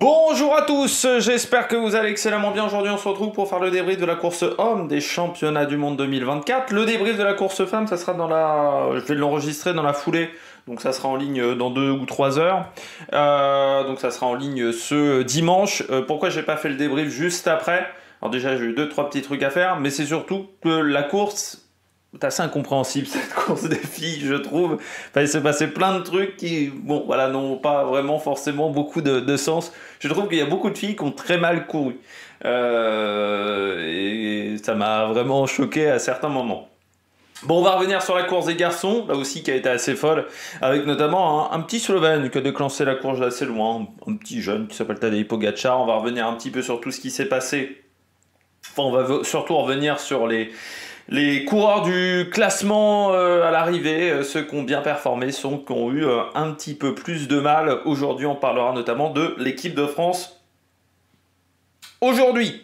Bonjour à tous, j'espère que vous allez excellemment bien. Aujourd'hui on se retrouve pour faire le débrief de la course homme des championnats du monde 2024. Le débrief de la course femme, ça sera je vais l'enregistrer dans la foulée, donc ça sera en ligne dans 2 ou 3 heures. Donc ça sera en ligne ce dimanche. Pourquoi j'ai pas fait le débrief juste après? Alors déjà j'ai eu 2-3 petits trucs à faire, mais c'est surtout que la course... C'est assez incompréhensible cette course des filles, je trouve. Enfin, il s'est passé plein de trucs qui, bon, voilà, n'ont pas vraiment forcément beaucoup de sens. Je trouve qu'il y a beaucoup de filles qui ont très mal couru. Et ça m'a vraiment choqué à certains moments. Bon, on va revenir sur la course des garçons, là aussi qui a été assez folle, avec notamment un petit Slovène qui a déclenché la course d'assez loin, un petit jeune qui s'appelle Tadej Pogačar. On va revenir un petit peu sur tout ce qui s'est passé. Enfin, on va surtout revenir sur les coureurs du classement à l'arrivée, ceux qui ont bien performé, ceux qui ont eu un petit peu plus de mal. Aujourd'hui, on parlera notamment de l'équipe de France. Aujourd'hui,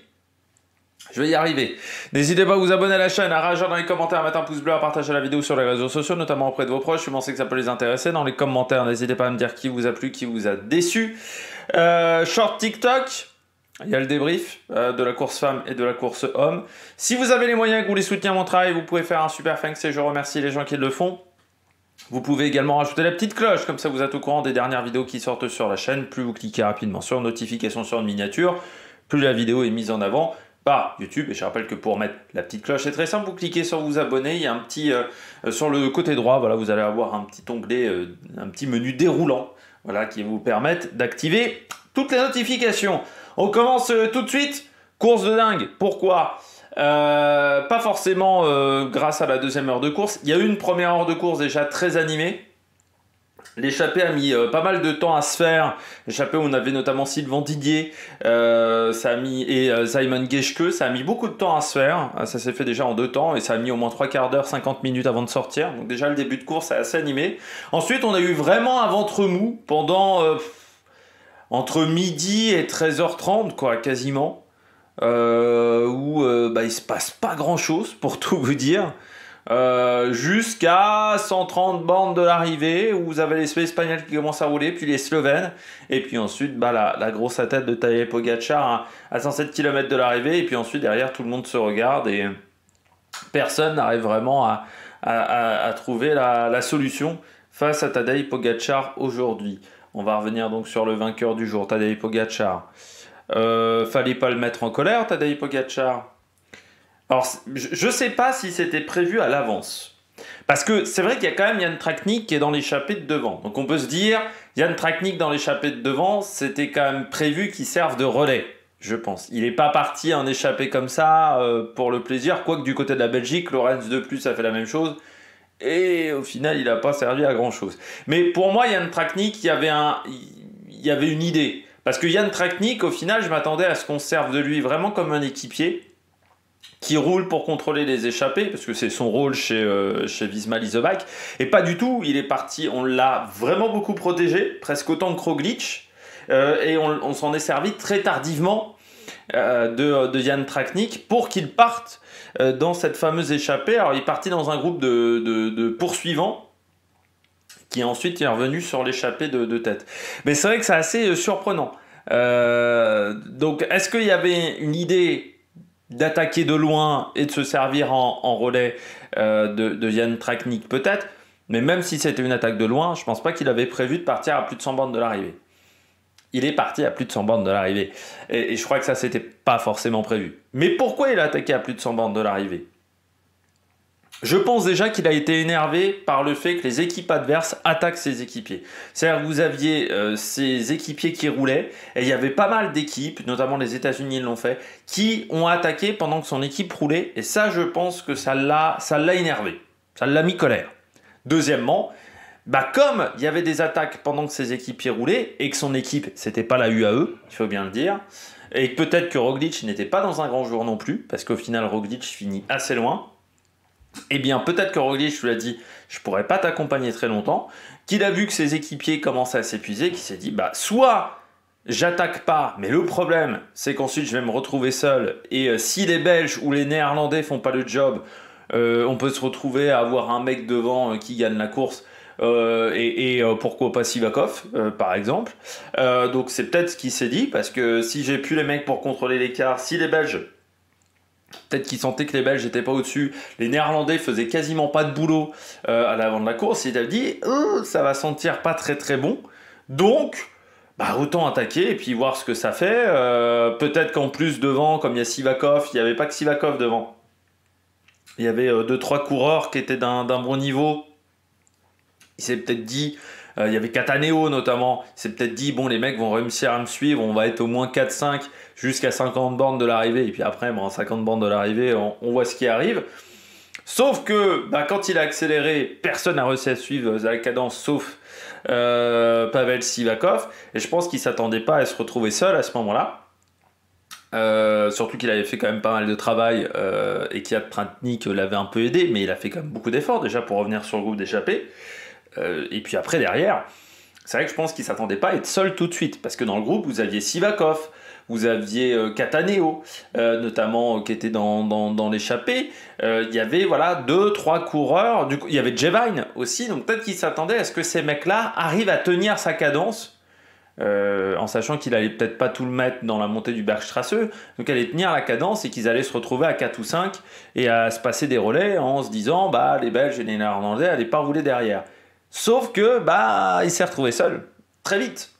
je vais y arriver. N'hésitez pas à vous abonner à la chaîne, à réagir dans les commentaires, à mettre un pouce bleu, à partager la vidéo sur les réseaux sociaux, notamment auprès de vos proches. Si vous pensez que ça peut les intéresser, dans les commentaires, n'hésitez pas à me dire qui vous a plu, qui vous a déçu. Short TikTok. Il y a le débrief de la course femme et de la course homme. Si vous avez les moyens et que vous voulez soutenir mon travail, vous pouvez faire un super thanks et je remercie les gens qui le font. Vous pouvez également rajouter la petite cloche, comme ça vous êtes au courant des dernières vidéos qui sortent sur la chaîne. Plus vous cliquez rapidement sur notification sur une miniature, plus la vidéo est mise en avant par YouTube. Et je rappelle que pour mettre la petite cloche, c'est très simple, vous cliquez sur vous abonner, il y a un petit, sur le côté droit, voilà, vous allez avoir un petit onglet, un petit menu déroulant, voilà, qui vous permettre d'activer toutes les notifications. On commence tout de suite. Course de dingue. Pourquoi? Pas forcément grâce à la deuxième heure de course. Il y a eu une première heure de course déjà très animée. L'échappée a mis pas mal de temps à se faire. L'échappée où on avait notamment Sylvain Didier et Simon Geschke. Ça a mis beaucoup de temps à se faire. Ça s'est fait déjà en 2 temps et ça a mis au moins 3 quarts d'heure, 50 minutes avant de sortir. Donc déjà le début de course est assez animé. Ensuite on a eu vraiment un ventre mou pendant... entre midi et 13h30, quoi, quasiment, où il se passe pas grand-chose, pour tout vous dire, jusqu'à 130 bornes de l'arrivée, où vous avez les Espagnols qui commencent à rouler, puis les Slovènes, et puis ensuite la grosse tête de Tadej Pogačar à 107 km de l'arrivée, et puis ensuite derrière tout le monde se regarde, et personne n'arrive vraiment à trouver la solution face à Tadej Pogačar aujourd'hui. On va revenir donc sur le vainqueur du jour, Tadej Pogačar. Fallait pas le mettre en colère, Tadej Pogačar. Alors, je sais pas si c'était prévu à l'avance. Parce que c'est vrai qu'il y a quand même Jan Tratnik qui est dans l'échappée de devant. Donc on peut se dire, Jan Tratnik dans l'échappée de devant, c'était quand même prévu qu'il serve de relais, je pense. Il n'est pas parti en échappée comme ça pour le plaisir, quoique du côté de la Belgique, Lorenz de plus a fait la même chose. Et au final, il n'a pas servi à grand chose. Mais pour moi, Jan Tratnik, il y avait une idée. Parce que Jan Tratnik, au final, je m'attendais à ce qu'on se serve de lui vraiment comme un équipier qui roule pour contrôler les échappées, parce que c'est son rôle chez Visma Leasebike. Et pas du tout, il est parti, on l'a vraiment beaucoup protégé, presque autant que Roglic, et on s'en est servi très tardivement de Jan Tratnik pour qu'il parte dans cette fameuse échappée. Alors il est parti dans un groupe de poursuivants qui ensuite est revenu sur l'échappée de tête. Mais c'est vrai que c'est assez surprenant. Donc est-ce qu'il y avait une idée d'attaquer de loin et de se servir en relais de Jan Tratnik? Peut-être, mais même si c'était une attaque de loin, je pense pas qu'il avait prévu de partir à plus de 100 bornes de l'arrivée. Il est parti à plus de 100 bornes de l'arrivée. Et je crois que ça, c'était pas forcément prévu. Mais pourquoi il a attaqué à plus de 100 bornes de l'arrivée? Je pense déjà qu'il a été énervé par le fait que les équipes adverses attaquent ses équipiers. C'est-à-dire que vous aviez ces équipiers qui roulaient, et il y avait pas mal d'équipes, notamment les États-Unis l'ont fait, qui ont attaqué pendant que son équipe roulait. Et ça, je pense que ça l'a énervé. Ça l'a mis colère. Deuxièmement, comme il y avait des attaques pendant que ses équipiers roulaient et que son équipe, c'était pas la UAE, il faut bien le dire, et peut-être que Roglic n'était pas dans un grand jour non plus, parce qu'au final Roglic finit assez loin, eh bien peut-être que Roglic lui a dit « je pourrais pas t'accompagner très longtemps », qu'il a vu que ses équipiers commençaient à s'épuiser, qu'il s'est dit « soit j'attaque pas, mais le problème c'est qu'ensuite je vais me retrouver seul, et si les Belges ou les Néerlandais font pas le job, on peut se retrouver à avoir un mec devant qui gagne la course ». pourquoi pas Sivakov, par exemple. Donc c'est peut-être ce qu'il s'est dit, parce que si j'ai plus les mecs pour contrôler l'écart, si les Belges, peut-être qu'ils sentaient que les Belges n'étaient pas au-dessus, les Néerlandais faisaient quasiment pas de boulot à l'avant de la course, il a dit ça va sentir pas très très bon, donc bah, autant attaquer et puis voir ce que ça fait. Peut-être qu'en plus devant, comme il y a Sivakov, il n'y avait pas que Sivakov devant, il y avait 2-3 coureurs qui étaient d'un bon niveau. Il s'est peut-être dit, il y avait Cataneo notamment, il s'est peut-être dit, bon les mecs vont réussir à me suivre, on va être au moins 4-5 jusqu'à 50 bornes de l'arrivée, et puis après, bon, 50 bornes de l'arrivée, on voit ce qui arrive. Sauf que bah, quand il a accéléré, personne n'a réussi à suivre la cadence, sauf Pavel Sivakov, et je pense qu'il ne s'attendait pas à se retrouver seul à ce moment-là. Surtout qu'il avait fait quand même pas mal de travail et qu'Iad Tratnik l'avait un peu aidé, mais il a fait quand même beaucoup d'efforts déjà pour revenir sur le groupe d'échappée. Et puis après, derrière, c'est vrai que je pense qu'il ne s'attendait pas à être seul tout de suite. Parce que dans le groupe, vous aviez Sivakov, vous aviez Cataneo, notamment, qui était dans l'échappée. Il y avait voilà, 2-3 coureurs. Du coup, il y avait Jevine aussi. Donc peut-être qu'il s'attendait à ce que ces mecs-là arrivent à tenir sa cadence. En sachant qu'il allait peut-être pas tout le mettre dans la montée du Bergstrasse. Donc allait tenir la cadence et qu'ils allaient se retrouver à 4 ou 5 et à se passer des relais en se disant bah les Belges et les Néerlandais n'allaient pas rouler derrière. Sauf que, bah, il s'est retrouvé seul, très vite.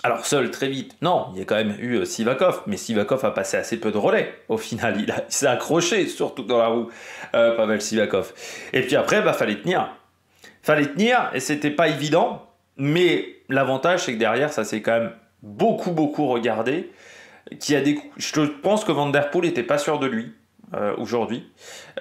Alors seul, très vite, non, il y a quand même eu Sivakov, mais Sivakov a passé assez peu de relais. Au final, il s'est accroché, surtout dans la roue, Pavel Sivakov. Et puis après, bah, fallait tenir. Fallait tenir, et c'était pas évident, mais l'avantage, c'est que derrière, ça s'est quand même beaucoup regardé. Je pense que Van Der Poel n'était pas sûr de lui, aujourd'hui.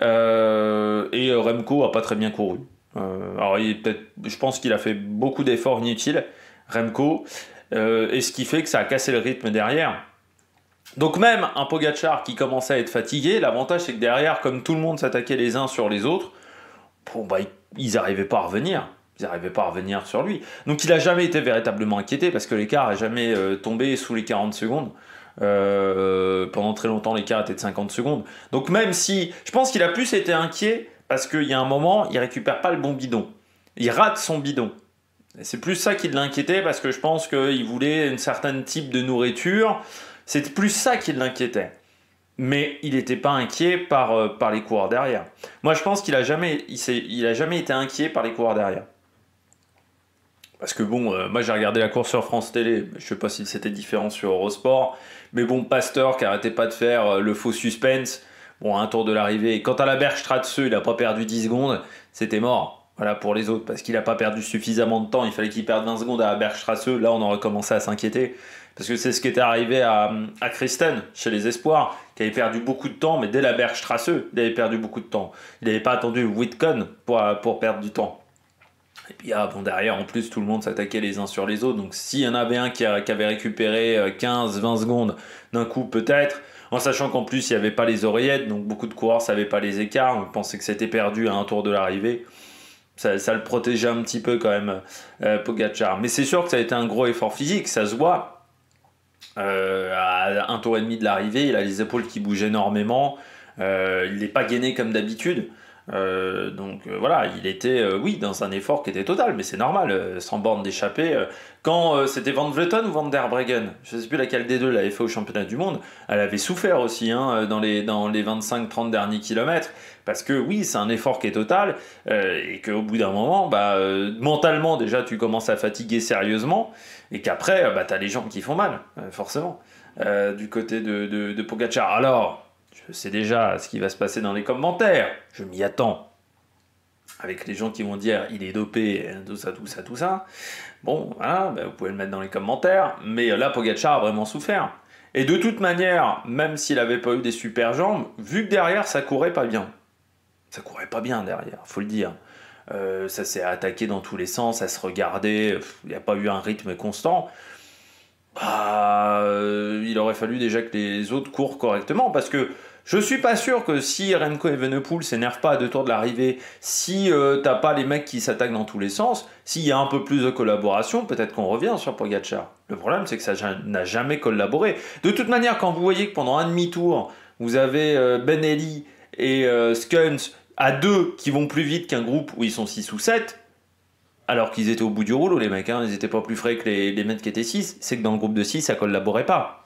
Et Remco a pas très bien couru. Alors je pense qu'il a fait beaucoup d'efforts inutiles, Remco, et ce qui fait que ça a cassé le rythme derrière. Donc même un Pogačar qui commençait à être fatigué, l'avantage c'est que derrière, comme tout le monde s'attaquait les uns sur les autres, bon, bah, ils n'arrivaient pas à revenir. Ils n'arrivaient pas à revenir sur lui. Donc il n'a jamais été véritablement inquiété parce que l'écart n'a jamais tombé sous les 40 secondes. Pendant très longtemps, l'écart était de 50 secondes. Donc même si... Je pense qu'il a plus été inquiet parce qu'il y a un moment, il récupère pas le bon bidon. Il rate son bidon. Et c'est plus ça qui l'inquiétait parce que je pense qu'il voulait une certaine type de nourriture. C'est plus ça qui l'inquiétait. Mais il n'était pas inquiet par les coureurs derrière. Moi, je pense qu'il a jamais été inquiet par les coureurs derrière. Parce que bon, moi j'ai regardé la course sur France Télé, je sais pas si c'était différent sur Eurosport, mais bon, Pasteur qui arrêtait pas de faire le faux suspense, bon, à un tour de l'arrivée, et quant à la Bergstrasse, il a pas perdu 10 secondes, c'était mort, voilà, pour les autres, parce qu'il a pas perdu suffisamment de temps, il fallait qu'il perde 20 secondes à la Bergstrasse, là on aurait commencé à s'inquiéter, parce que c'est ce qui était arrivé à Christen, chez les Espoirs, qui avait perdu beaucoup de temps, mais dès la Bergstrasse, il avait perdu beaucoup de temps, il n'avait pas attendu Whitcomb pour perdre du temps. Et puis bon, derrière, en plus, tout le monde s'attaquait les uns sur les autres. Donc s'il y en avait un qui avait récupéré 15-20 secondes d'un coup, peut-être, en sachant qu'en plus, il n'y avait pas les oreillettes, donc beaucoup de coureurs ne savaient pas les écarts, on pensait que c'était perdu à un tour de l'arrivée. Ça le protégeait un petit peu quand même, Pogačar. Mais c'est sûr que ça a été un gros effort physique, ça se voit. À un tour et demi de l'arrivée, il a les épaules qui bougent énormément. Il n'est pas gainé comme d'habitude. Donc voilà, il était oui dans un effort qui était total, mais c'est normal, sans borne d'échappée. Quand c'était Van Vleuten ou Van der Breggen, je ne sais plus laquelle des deux l'avait fait au championnat du monde, elle avait souffert aussi dans les 25-30 derniers kilomètres, parce que oui, c'est un effort qui est total, et qu'au bout d'un moment, mentalement déjà tu commences à fatiguer sérieusement, et qu'après t'as les jambes qui font mal, forcément, du côté de Pogačar. Alors, je sais déjà ce qui va se passer dans les commentaires. Je m'y attends. Avec les gens qui vont dire il est dopé, tout ça. Bon, voilà, vous pouvez le mettre dans les commentaires. Mais là, Pogačar a vraiment souffert. Et de toute manière, même s'il n'avait pas eu des super jambes, vu que derrière, ça courait pas bien. Ça courait pas bien derrière, faut le dire. Ça s'est attaqué dans tous les sens, ça se regardait. Il n'y a pas eu un rythme constant. Il aurait fallu déjà que les autres courent correctement, parce que je suis pas sûr que si Remco Evenepoel s'énerve pas à 2 tours de l'arrivée, si t'as pas les mecs qui s'attaquent dans tous les sens, s'il y a un peu plus de collaboration, peut-être qu'on revient sur Pogačar. Le problème, c'est que ça n'a jamais collaboré. De toute manière, quand vous voyez que pendant un demi-tour, vous avez Ben Eli et Skuns à 2 qui vont plus vite qu'un groupe où ils sont 6 ou 7, Alors qu'ils étaient au bout du rouleau, les mecs, hein, ils n'étaient pas plus frais que les mecs qui étaient 6. C'est que dans le groupe de 6, ça collaborait pas.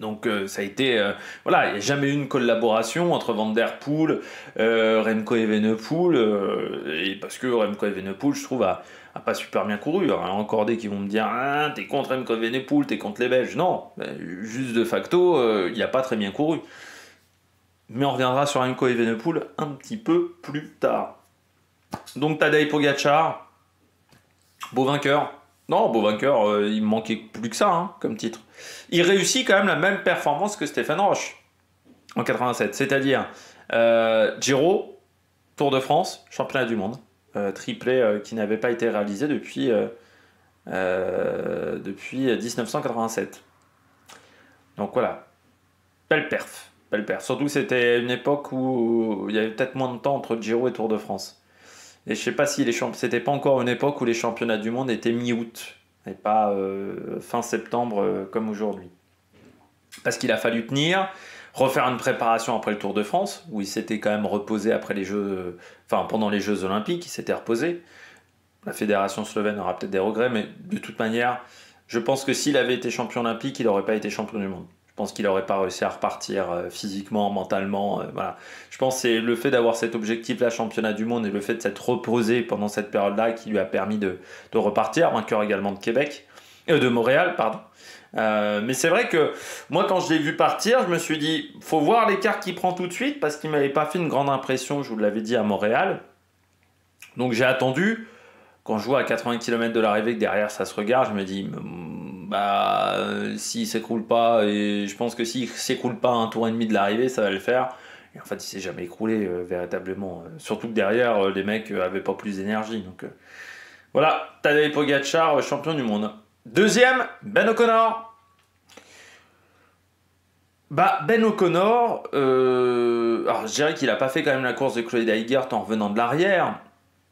Donc ça a été... voilà, il n'y a jamais eu une collaboration entre Van Der Poel, Remco Evenepoel, et parce que Remco Evenepoel, je trouve, a pas super bien couru. Alors, il y en a encore des qui vont me dire ah, t'es contre Remco Evenepoel, t'es contre les Belges. Non, juste de facto, il n'a pas très bien couru. Mais on reviendra sur Remco Evenepoel un petit peu plus tard. Donc Tadej Pogačar, beau vainqueur. Non, beau vainqueur, il me manquait plus que ça hein, comme titre. Il réussit quand même la même performance que Stéphane Roche en 87, c'est-à-dire Giro, Tour de France, championnat du monde, triplé qui n'avait pas été réalisé depuis 1987. Donc voilà, belle perf. Belle perf. Surtout que c'était une époque où il y avait peut-être moins de temps entre Giro et Tour de France. Et je sais pas si c'était pas encore une époque où les championnats du monde étaient mi-août et pas fin septembre comme aujourd'hui. Parce qu'il a fallu tenir, refaire une préparation après le Tour de France, où il s'était quand même reposé après les Jeux, enfin pendant les Jeux Olympiques, il s'était reposé. La fédération slovène aura peut-être des regrets, mais de toute manière, je pense que s'il avait été champion olympique, il n'aurait pas été champion du monde. Je pense qu'il n'aurait pas réussi à repartir physiquement, mentalement. Voilà. Je pense que c'est le fait d'avoir cet objectif-là, championnat du monde, et le fait de s'être reposé pendant cette période-là qui lui a permis de repartir, vainqueur également de Québec, de Montréal, pardon. Mais c'est vrai que moi, quand je l'ai vu partir, je me suis dit, faut voir l'écart qu'il prend tout de suite, parce qu'il m'avait pas fait une grande impression, je vous l'avais dit, à Montréal. Donc j'ai attendu. Quand je vois à 80 km de l'arrivée que derrière ça se regarde, je me dis, bah, s'il s'écroule pas, et je pense que s'il s'écroule pas à un tour et demi de l'arrivée, ça va le faire. Et en fait, il s'est jamais écroulé véritablement. Surtout que derrière, les mecs avaient pas plus d'énergie. Donc voilà, Tadej Pogačar, champion du monde. Deuxième, Ben O'Connor. Bah, Ben O'Connor, alors je dirais qu'il a pas fait quand même la course de Chloé Dygert en revenant de l'arrière,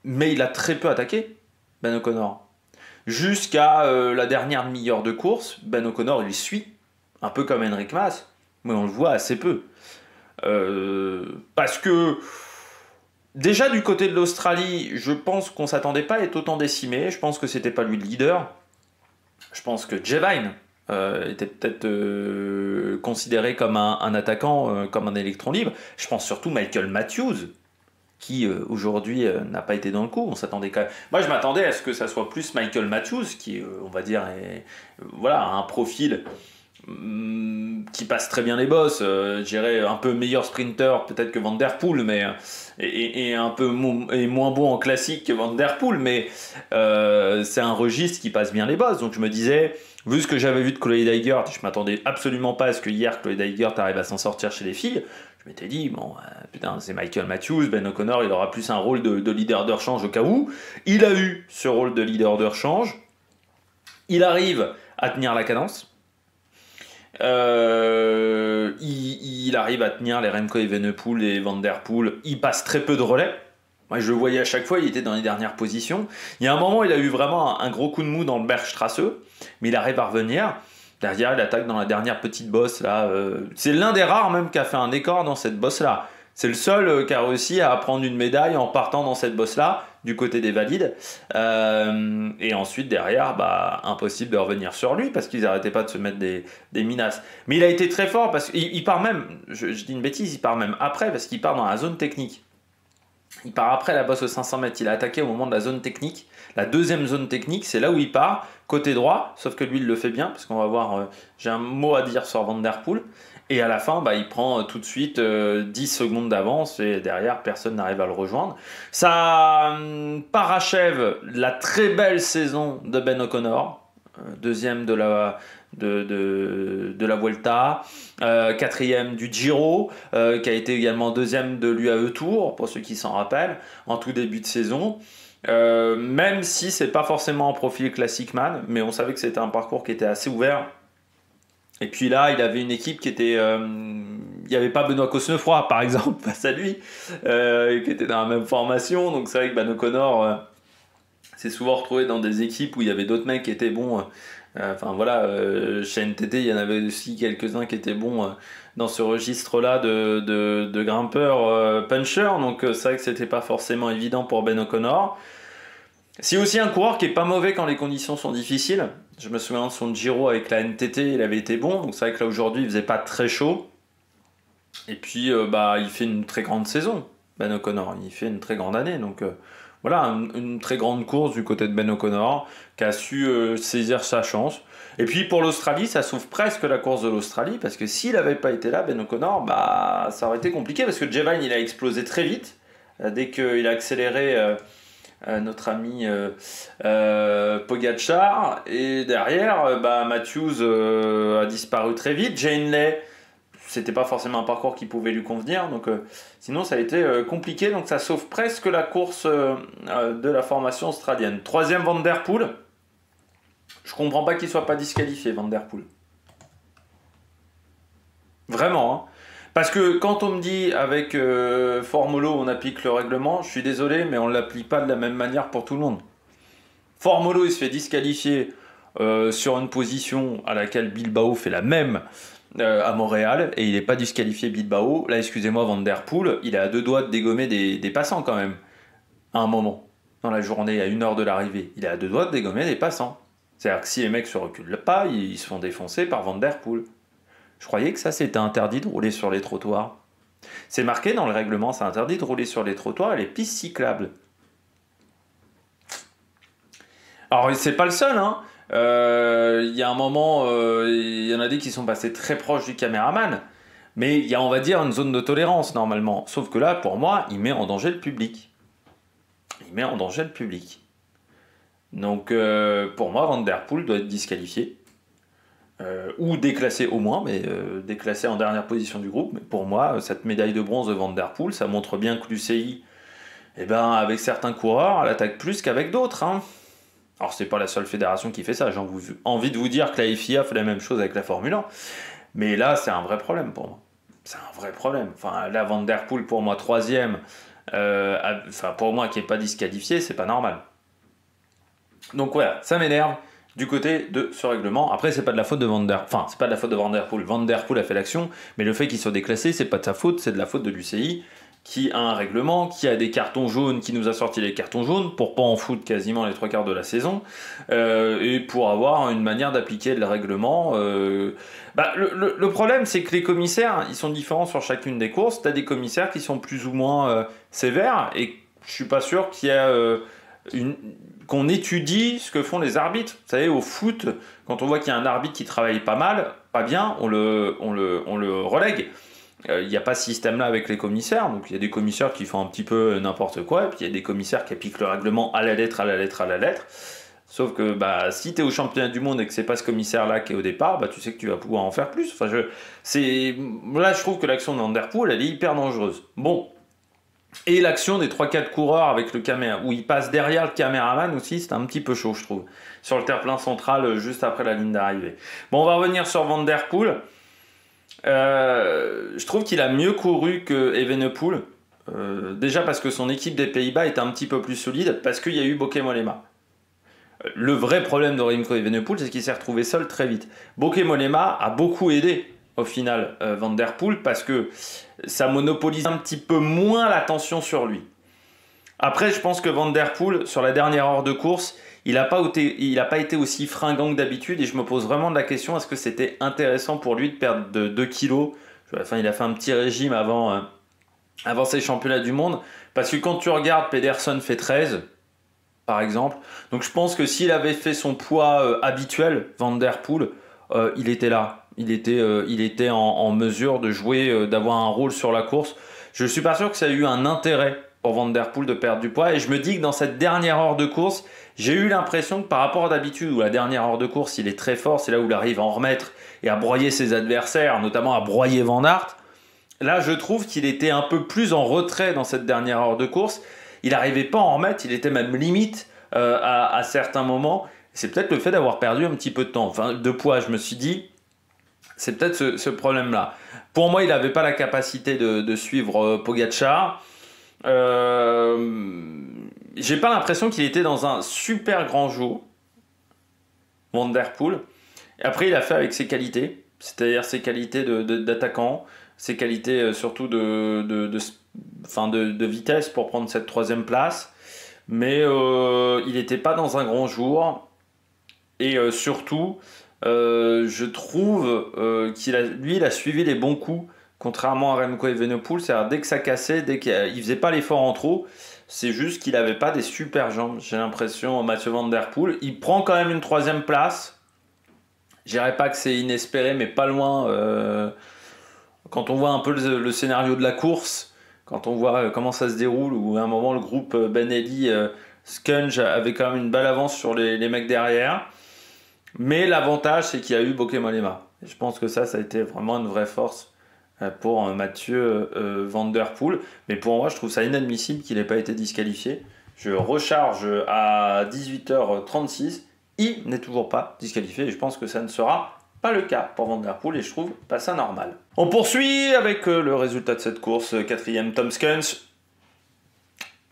mais il a très peu attaqué, Ben O'Connor. Jusqu'à la dernière demi-heure de course, Ben O'Connor il suit, un peu comme Enric Mas, mais on le voit assez peu. Parce que déjà du côté de l'Australie, je pense qu'on s'attendait pas à être autant décimé. Je pense que c'était pas lui le leader. Je pense que Jevine était peut-être considéré comme un attaquant, comme un électron libre. Je pense surtout Michael Matthews, qui aujourd'hui n'a pas été dans le coup. On s'attendait quand même. Moi, je m'attendais à ce que ça soit plus Michael Matthews, qui, on va dire, voilà, a un profil qui passe très bien les bosses. Je dirais un peu meilleur sprinter peut-être que Van Der Poel, mais et un peu moins bon en classique que Van Der Poel, mais c'est un registre qui passe bien les bosses. Donc je me disais, vu ce que j'avais vu de Chloé Dygert, je m'attendais absolument pas à ce que hier Chloé Dygert arrive à s'en sortir chez les filles. Je m'étais dit, bon, putain, c'est Michael Matthews, Ben O'Connor, il aura plus un rôle de leader de rechange au cas où. Il a eu ce rôle de leader de rechange. Il arrive à tenir la cadence. Il arrive à tenir les Remco Evenepoel et Van Der Poel. Il passe très peu de relais. Moi, je le voyais à chaque fois, il était dans les dernières positions. Il y a un moment, il a eu vraiment un gros coup de mou dans le Bergstrasse, mais il arrive à revenir. Derrière, il attaque dans la dernière petite bosse là. C'est l'un des rares même qui a fait un écart dans cette bosse là. C'est le seul qui a réussi à prendre une médaille en partant dans cette bosse là du côté des valides. Et ensuite derrière, bah, impossible de revenir sur lui parce qu'ils n'arrêtaient pas de se mettre des menaces. Mais il a été très fort parce qu'il part même, je dis une bêtise, il part même après parce qu'il part dans la zone technique. Il part après la bosse aux 500 mètres. Il a attaqué au moment de la zone technique. La deuxième zone technique, c'est là où il part, côté droit. Sauf que lui, il le fait bien, parce qu'on va voir, j'ai un mot à dire sur Van Der Poel. Et à la fin, bah, il prend tout de suite 10 secondes d'avance. Et derrière, personne n'arrive à le rejoindre. Ça parachève la très belle saison de Ben O'Connor. Deuxième de la Vuelta, quatrième du Giro, qui a été également deuxième de l'UAE Tour, pour ceux qui s'en rappellent, en tout début de saison. Même si c'est pas forcément un profil classic man, mais on savait que c'était un parcours qui était assez ouvert. Et puis là, il avait une équipe qui était... il n'y avait pas Benoît Cosnefroy, par exemple, face à lui, qui était dans la même formation. Donc c'est vrai que Ben O'Connor s'est souvent retrouvé dans des équipes où il y avait d'autres mecs qui étaient bons. Enfin voilà, chez NTT, il y en avait aussi quelques-uns qui étaient bons dans ce registre-là de grimpeurs punchers. Donc c'est vrai que c'était pas forcément évident pour Ben O'Connor. C'est aussi un coureur qui est pas mauvais quand les conditions sont difficiles. Je me souviens de son Giro avec la NTT, il avait été bon. Donc c'est vrai que là aujourd'hui il faisait pas très chaud. Et puis il fait une très grande saison, Ben O'Connor. Il fait une très grande année. Donc voilà, une très grande course du côté de Ben O'Connor qui a su saisir sa chance. Et puis pour l'Australie, ça sauve presque la course de l'Australie parce que s'il n'avait pas été là, Ben O'Connor, ça aurait été compliqué parce que Jevine il a explosé très vite dès qu'il a accéléré. Notre ami Pogacar et derrière Matthews a disparu très vite. Jane Lay, c'était pas forcément un parcours qui pouvait lui convenir, donc sinon ça a été compliqué, donc ça sauve presque la course de la formation australienne. Troisième Van Der Poel, je comprends pas qu'il soit pas disqualifié Van Der Poel, vraiment hein. Parce que quand on me dit avec Formolo on applique le règlement, je suis désolé, mais on ne l'applique pas de la même manière pour tout le monde. Formolo il se fait disqualifier sur une position à laquelle Bilbao fait la même à Montréal, et il n'est pas disqualifié Bilbao. Là, excusez-moi, Van Der Poel, il est à 2 doigts de dégommer des passants quand même, à un moment, dans la journée, à 1 heure de l'arrivée. Il est à 2 doigts de dégommer des passants. C'est-à-dire que si les mecs se reculent pas, ils se font défoncer par Van Der Poel. Je croyais que ça c'était interdit de rouler sur les trottoirs. C'est marqué dans le règlement, c'est interdit de rouler sur les trottoirs et les pistes cyclables. Alors c'est pas le seul, hein. Il y a un moment, il y en a des qui sont passés très proches du caméraman, mais il y a, on va dire, une zone de tolérance normalement. Sauf que là, pour moi, il met en danger le public. Il met en danger le public. Donc pour moi, Van Der Poel doit être disqualifié. Ou déclassé au moins, mais déclassé en dernière position du groupe. Mais pour moi, cette médaille de bronze de Van Der Poel, ça montre bien que l'UCI, avec certains coureurs, elle attaque plus qu'avec d'autres. Hein. Alors, c'est pas la seule fédération qui fait ça. J'ai envie de vous dire que la FIA fait la même chose avec la Formule 1. Mais là, c'est un vrai problème pour moi. C'est un vrai problème. Enfin, là, Van Der Poel, pour moi, troisième, pour moi, qui n'est pas disqualifié, c'est pas normal. Donc voilà, ça m'énerve du côté de ce règlement. Après, c'est pas de la faute de Van Der... Enfin, c'est pas de la faute de Van Der Poel. Van Der Poel a fait l'action, mais le fait qu'il soit déclassé, c'est pas de sa faute, c'est de la faute de l'UCI, qui a un règlement, qui a des cartons jaunes, qui nous a sorti les cartons jaunes pour pas en foutre quasiment les 3/4 de la saison, et pour avoir une manière d'appliquer le règlement. Le problème, c'est que les commissaires, ils sont différents sur chacune des courses. T'as des commissaires qui sont plus ou moins sévères, et je suis pas sûr qu'il y ait qu'on étudie ce que font les arbitres. Vous savez, au foot, quand on voit qu'il y a un arbitre qui travaille pas mal, pas bien, on le relègue. Il n'y a pas ce système-là avec les commissaires, donc il y a des commissaires qui font un petit peu n'importe quoi, et puis il y a des commissaires qui appliquent le règlement à la lettre, à la lettre, à la lettre. Sauf que si tu es au championnat du monde et que c'est pas ce commissaire-là qui est au départ, tu sais que tu vas pouvoir en faire plus. Là, je trouve que l'action de Van Der Poel, elle est hyper dangereuse. Bon. Et l'action des 3-4 coureurs avec le caméra, où ils passent derrière le caméraman aussi, c'est un petit peu chaud, je trouve. Sur le terre-plein central, juste après la ligne d'arrivée. Bon, on va revenir sur Van Der Poel. Je trouve qu'il a mieux couru que Evenepoel. Déjà parce que son équipe des Pays-Bas est un petit peu plus solide, parce qu'il y a eu Bauke Mollema. Le vrai problème de Remco Evenepoel, c'est qu'il s'est retrouvé seul très vite. Bauke Mollema a beaucoup aidé au final Van Der Poel, parce que ça monopolise un petit peu moins l'attention sur lui. Après, je pense que Van Der Poel, sur la dernière heure de course, il n'a pas été aussi fringant que d'habitude, et je me pose vraiment la question, est-ce que c'était intéressant pour lui de perdre de 2 kilos? Enfin, il a fait un petit régime avant ces championnats du monde, parce que quand tu regardes, Pedersen fait 13, par exemple. Donc je pense que s'il avait fait son poids habituel, Van Der Poel, il était là. Il était en mesure de jouer, d'avoir un rôle sur la course. Je ne suis pas sûr que ça ait eu un intérêt pour Van Der Poel de perdre du poids. Et je me dis que dans cette dernière heure de course, j'ai eu l'impression que par rapport à d'habitude, où la dernière heure de course, il est très fort, c'est là où il arrive à en remettre et à broyer ses adversaires, notamment à broyer Van Aert. Là, je trouve qu'il était un peu plus en retrait dans cette dernière heure de course. Il n'arrivait pas à en remettre, il était même limite à certains moments. C'est peut-être le fait d'avoir perdu un petit peu de temps, enfin de poids, je me suis dit. C'est peut-être ce problème-là. Pour moi, il n'avait pas la capacité de suivre Pogacar. J'ai pas l'impression qu'il était dans un super grand jour, Van Der Poel. Après, il a fait avec ses qualités, c'est-à-dire ses qualités d'attaquant, ses qualités surtout de vitesse pour prendre cette 3e place. mais il n'était pas dans un grand jour. Et surtout, je trouve lui, il a suivi les bons coups, contrairement à Remco Evenepoel. C'est-à-dire, dès que ça cassait, dès qu'il faisait pas l'effort en trop, c'est juste qu'il n'avait pas des super jambes. J'ai l'impression, Mathieu Van Der Poel. Il prend quand même une 3e place. Je dirais pas que c'est inespéré, mais pas loin. Quand on voit un peu le scénario de la course, quand on voit comment ça se déroule, où à un moment le groupe Benelli, Skunge avait quand même une belle avance sur les mecs derrière. Mais l'avantage, c'est qu'il y a eu Bokemolema. Et je pense que ça a été vraiment une vraie force pour Mathieu Van Der Poel. Mais pour moi, je trouve ça inadmissible qu'il n'ait pas été disqualifié. Je recharge à 18h36. Il n'est toujours pas disqualifié et je pense que ça ne sera pas le cas pour Van Der Poel et je trouve pas ça normal. On poursuit avec le résultat de cette course. 4e, Tom Skuns.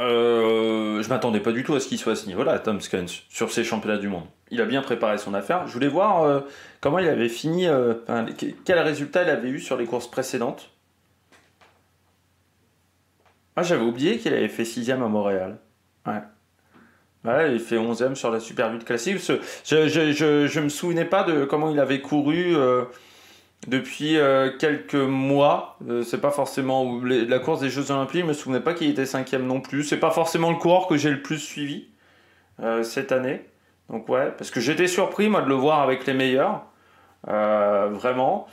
Je m'attendais pas du tout à ce qu'il soit à ce niveau-là, Tom Skuns, sur ces championnats du monde. Il a bien préparé son affaire. Je voulais voir comment il avait fini, quel résultat il avait eu sur les courses précédentes. Ah, j'avais oublié qu'il avait fait 6e à Montréal. Ouais. Ouais, il fait 11e sur la Super 8 classique. Je me souvenais pas de comment il avait couru depuis quelques mois. C'est pas forcément la course des Jeux Olympiques. Je me souvenais pas qu'il était 5e non plus. C'est pas forcément le coureur que j'ai le plus suivi cette année. Donc ouais, parce que j'étais surpris moi de le voir avec les meilleurs, vraiment.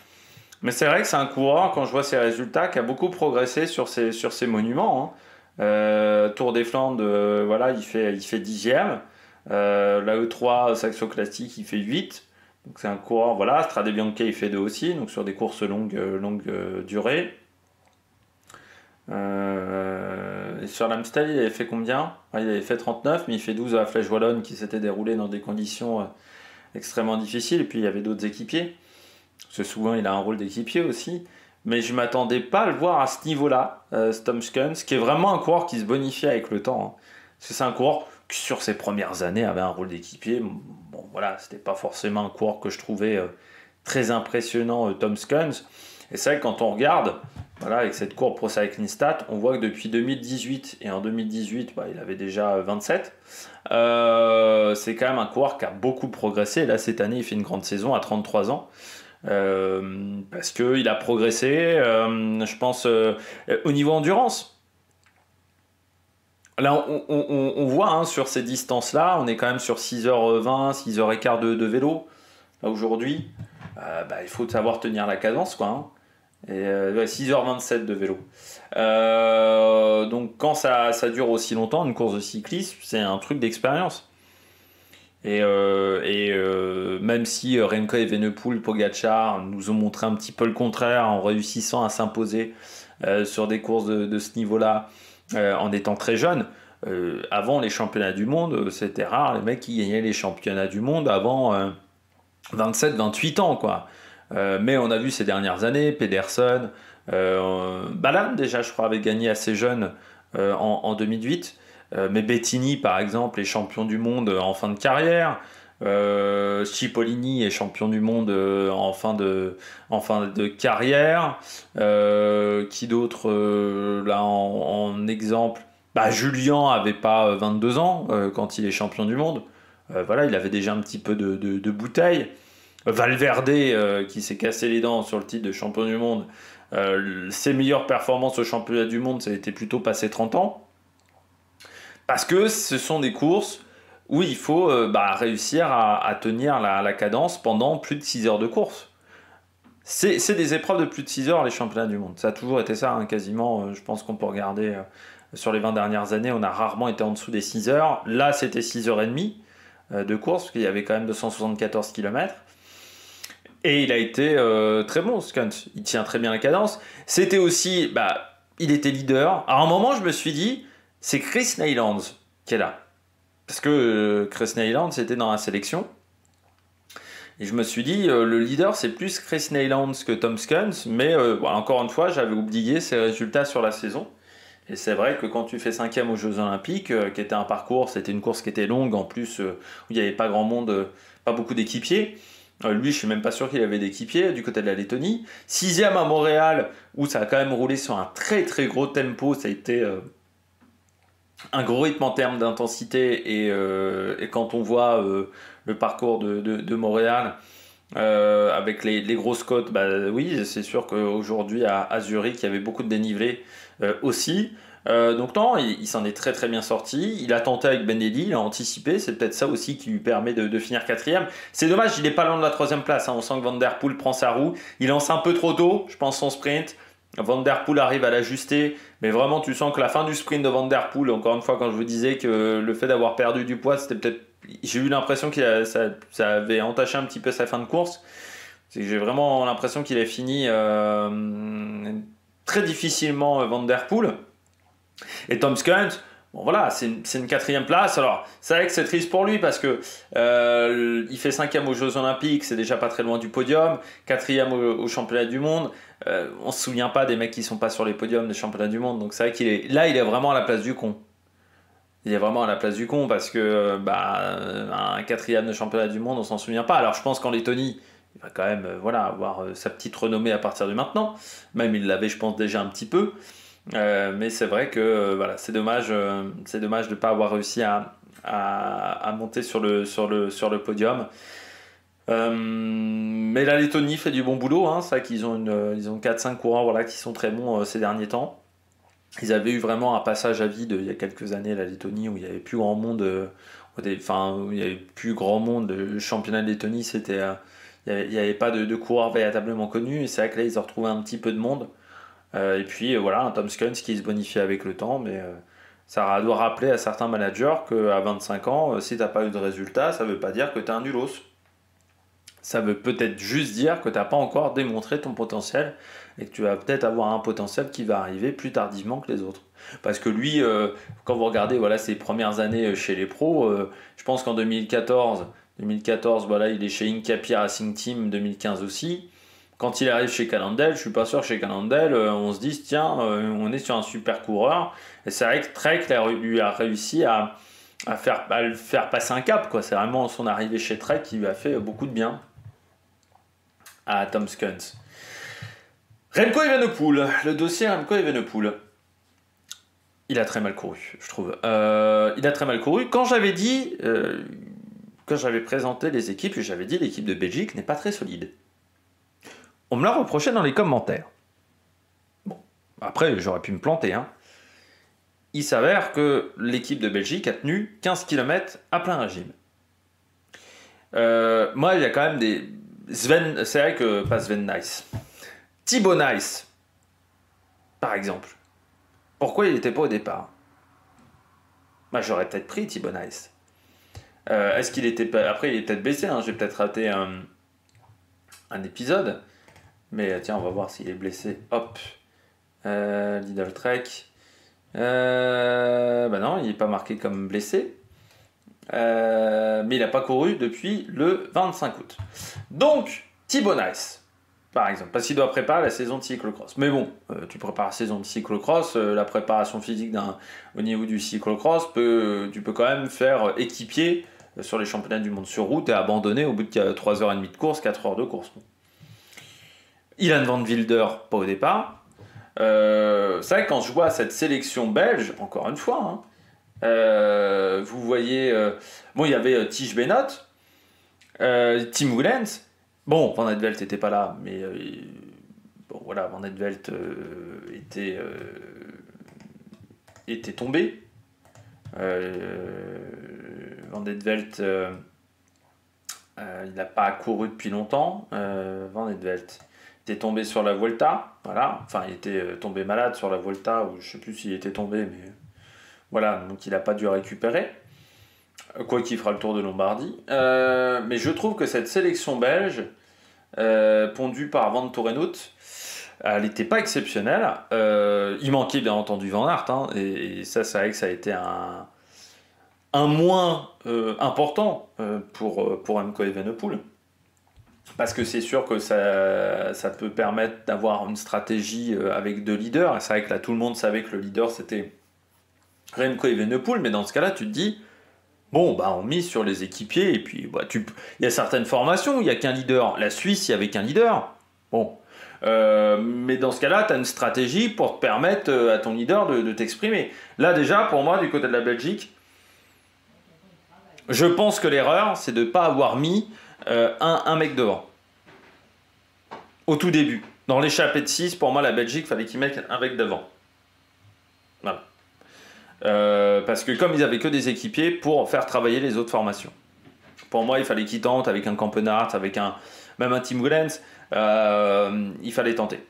Mais c'est vrai que c'est un coureur, quand je vois ses résultats, qui a beaucoup progressé sur ses monuments. Tour des Flandres, voilà, il fait 10e. La E3 Saxo Classique, il fait 8. Donc c'est un coureur, voilà. Strade Bianche, il fait 2 aussi, donc sur des courses longue durée. Et sur l'Amstel, il avait fait combien? Il avait fait 39, mais il fait 12 à la Flèche Wallonne qui s'était déroulée dans des conditions extrêmement difficiles. Et puis il y avait d'autres équipiers. Parce que souvent il a un rôle d'équipier aussi. Mais je ne m'attendais pas à le voir à ce niveau-là, Tom Skuns, qui est vraiment un coureur qui se bonifie avec le temps. Parce que c'est un coureur qui, sur ses premières années, avait un rôle d'équipier. Bon, voilà, c'était pas forcément un coureur que je trouvais très impressionnant, Tom Skuns. Et c'est vrai que quand on regarde, voilà, avec cette courbe Pro Cycling Stats, on voit que depuis 2018, et en 2018, il avait déjà 27, c'est quand même un coureur qui a beaucoup progressé. Et là, cette année, il fait une grande saison à 33 ans. Parce qu'il a progressé, je pense, au niveau endurance. Là, on voit sur ces distances-là, on est quand même sur 6h20, 6h15 de vélo. Là, aujourd'hui, il faut savoir tenir la cadence, quoi. Et 6h27 de vélo. Donc, quand ça dure aussi longtemps, une course de cyclisme, c'est un truc d'expérience. Et même si Remco Evenepoel, Pogačar nous ont montré un petit peu le contraire en réussissant à s'imposer sur des courses de ce niveau-là en étant très jeunes, avant les championnats du monde, c'était rare les mecs qui gagnaient les championnats du monde avant 27-28 ans, quoi. Mais on a vu ces dernières années, Pedersen, Ballan déjà je crois avait gagné assez jeune en 2008. Mais Bettini, par exemple, est champion du monde en fin de carrière. Cipollini est champion du monde en fin de carrière. Qui d'autre là en exemple? Julien avait pas 22 ans quand il est champion du monde. Voilà, il avait déjà un petit peu de bouteille. Valverde qui s'est cassé les dents sur le titre de champion du monde. Ses meilleures performances au championnat du monde, ça a été plutôt passé 30 ans. Parce que ce sont des courses où il faut réussir à tenir la cadence pendant plus de 6 heures de course. C'est des épreuves de plus de 6 heures, les championnats du monde. Ça a toujours été ça, quasiment. Je pense qu'on peut regarder sur les 20 dernières années, on a rarement été en dessous des 6 heures. Là, c'était 6h30 de course, parce qu'il y avait quand même 274 km. Et il a été très bon, Skuns. Il tient très bien la cadence. C'était aussi... il était leader. À un moment, je me suis dit... C'est Chris Neylands qui est là. Parce que Chris Neylands était dans la sélection. Et je me suis dit, le leader, c'est plus Chris Neylands que Tom Skuns. Mais encore une fois, j'avais oublié ses résultats sur la saison. Et c'est vrai que quand tu fais 5e aux Jeux Olympiques, qui était un parcours, c'était une course qui était longue, en plus, où il n'y avait pas grand monde, pas beaucoup d'équipiers. Lui, je suis même pas sûr qu'il avait d'équipiers du côté de la Lettonie. 6e à Montréal, où ça a quand même roulé sur un très très gros tempo. Ça a été... un gros rythme en termes d'intensité et quand on voit le parcours de Montréal avec les grosses côtes, bah oui, c'est sûr qu'aujourd'hui à Zurich, il y avait beaucoup de dénivelé aussi. Donc non, il s'en est très très bien sorti. Il a tenté avec Benelli, il a anticipé. C'est peut-être ça aussi qui lui permet de finir quatrième. C'est dommage, il n'est pas loin de la troisième place. Hein. On sent que Van Der Poel prend sa roue. Il lance un peu trop tôt, je pense, son sprint. Van Der Poel arrive à l'ajuster, mais vraiment tu sens que la fin du sprint de Van Der Poel, encore une fois quand je vous disais que le fait d'avoir perdu du poids, c'était peut-être, j'ai eu l'impression que ça avait entaché un petit peu sa fin de course. C'est que j'ai vraiment l'impression qu'il a fini très difficilement Van Der Poel. Et Tom Skunt, bon voilà, c'est une quatrième place. Alors, c'est vrai que c'est triste pour lui parce que il fait cinquième aux Jeux Olympiques, c'est déjà pas très loin du podium. Quatrième au championnat du monde. On se souvient pas des mecs qui sont pas sur les podiums des championnats du monde. Donc c'est vrai qu'il est là, il est vraiment à la place du con. Il est vraiment à la place du con parce que un quatrième de championnat du monde, on s'en souvient pas. Alors je pense qu'en Lettonie, il va quand même voilà, avoir sa petite renommée à partir de maintenant. Même il l'avait, je pense, déjà un petit peu. Mais c'est vrai que voilà, c'est dommage de ne pas avoir réussi à monter sur le podium. Mais la Lettonie fait du bon boulot, hein. C'est vrai qu'ils ont ils ont 4-5 coureurs voilà, qui sont très bons ces derniers temps. Ils avaient eu vraiment un passage à vide il y a quelques années, la Lettonie, où il n'y avait plus grand monde. Où il y avait plus grand monde. Le championnat de Lettonie, c'était, il n'y avait pas de coureurs véritablement connus. Et c'est vrai que là, ils ont retrouvé un petit peu de monde. Et puis voilà, un Tom Skuns qui se bonifie avec le temps, mais ça doit rappeler à certains managers qu'à 25 ans, si tu n'as pas eu de résultat, ça ne veut pas dire que tu es un nulos. Ça veut peut-être juste dire que tu n'as pas encore démontré ton potentiel et que tu vas peut-être avoir un potentiel qui va arriver plus tardivement que les autres. Parce que lui, quand vous regardez voilà, ses premières années chez les pros, je pense qu'en 2014, voilà, il est chez Incapi Racing Team, 2015 aussi. Quand il arrive chez Cannondale, je suis pas sûr que chez Cannondale, on se dise tiens, on est sur un super coureur. Et c'est vrai que Trek lui a réussi à le faire passer un cap, quoi. C'est vraiment son arrivée chez Trek qui lui a fait beaucoup de bien à Tom Skuns. Remco Evenepoel, le dossier Remco Evenepoel. Il a très mal couru, je trouve. Il a très mal couru. Quand j'avais présenté les équipes, j'avais dit l'équipe de Belgique n'est pas très solide. On me l'a reproché dans les commentaires. Bon, après, j'aurais pu me planter. Hein. Il s'avère que l'équipe de Belgique a tenu 15 km à plein régime. Moi, il y a quand même des... c'est vrai que... Pas Sven Nys. Thibaut Nys, par exemple. Pourquoi il n'était pas au départ ? Moi, j'aurais peut-être pris Thibaut Nys. Est-ce qu'il était pas... Après, il est peut-être blessé. Hein. J'ai peut-être raté un épisode. Mais tiens, on va voir s'il est blessé. Hop. Lidl Trek. Non, il n'est pas marqué comme blessé. Mais il n'a pas couru depuis le 25 août. Donc, Thibaut Nys, par exemple, parce qu'il doit préparer la saison de cyclocross. Mais bon, tu prépares la saison de cyclocross, la préparation physique au niveau du cyclocross, tu peux quand même faire équipier sur les championnats du monde sur route et abandonner au bout de 3h30 de course, 4 heures de course. Ilan Van Wilder, pas au départ. C'est vrai que quand je vois cette sélection belge, encore une fois, hein, vous voyez... il y avait Tige Benoît, Tim Willems. Bon, Van Edvelt n'était pas là, mais... voilà, Van Edvelt était tombé. Van Edvelt... il n'a pas couru depuis longtemps. Van Edvelt... était tombé sur la Vuelta, voilà, enfin il était tombé malade sur la Vuelta, ou je sais plus s'il était tombé, mais voilà, donc il n'a pas dû récupérer, quoi qu'il fera le tour de Lombardie, mais je trouve que cette sélection belge, pondue par Van Torenhout, elle n'était pas exceptionnelle, il manquait bien entendu Van Aert, hein, et ça c'est vrai que ça a été un moins important pour Remco Evenepoel. Parce que c'est sûr que ça peut permettre d'avoir une stratégie avec deux leaders. Et c'est vrai que là, tout le monde savait que le leader, c'était Remco Evenepoel. Mais dans ce cas-là, tu te dis, bon, on mise sur les équipiers. Et puis, il y a certaines formations où il n'y a qu'un leader. La Suisse, il n'y avait qu'un leader. Bon, Mais dans ce cas-là, tu as une stratégie pour te permettre à ton leader de t'exprimer. Là déjà, pour moi, du côté de la Belgique, je pense que l'erreur, c'est de ne pas avoir mis un mec devant. Au tout début. Dans l'échappée de 6, pour moi, la Belgique, il fallait qu'ils mettent un mec devant. Voilà. Parce que comme ils n'avaient que des équipiers pour faire travailler les autres formations. Pour moi, il fallait qu'ils tentent avec un Kampenhardt, avec même un Tim Willens. Il fallait tenter.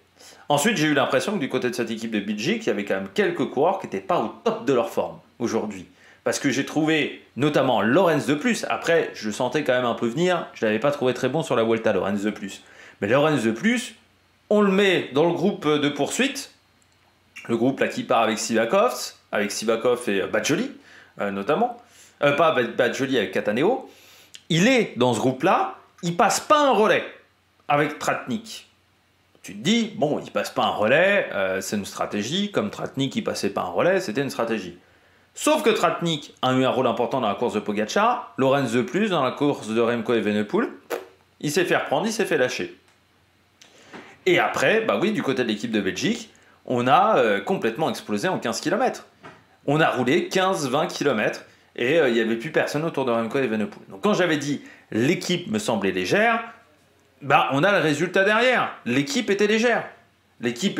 Ensuite, j'ai eu l'impression que du côté de cette équipe de Belgique, il y avait quand même quelques coureurs qui n'étaient pas au top de leur forme aujourd'hui. Parce que j'ai trouvé notamment Lorenz de Plus. Après, je le sentais quand même un peu venir. Je ne l'avais pas trouvé très bon sur la Vuelta, Lorenz de Plus. Mais Lorenz de Plus, on le met dans le groupe de poursuite. Le groupe là qui part avec Sivakov et Badjoli, notamment. Pas Badjoli avec Cataneo. Il est dans ce groupe-là. Il passe pas un relais avec Tratnik. Tu te dis, bon, il passe pas un relais, c'est une stratégie. Comme Tratnik, il passait pas un relais, c'était une stratégie. Sauf que Tratnik a eu un rôle important dans la course de Pogačar, Lorenz de Plus dans la course de Remco Evenepoel, il s'est fait reprendre, il s'est fait lâcher. Et après, bah oui, du côté de l'équipe de Belgique, on a complètement explosé en 15 km. On a roulé 15-20 km et il n'y avait plus personne autour de Remco Evenepoel. Donc quand j'avais dit l'équipe me semblait légère, bah on a le résultat derrière. L'équipe était légère. L'équipe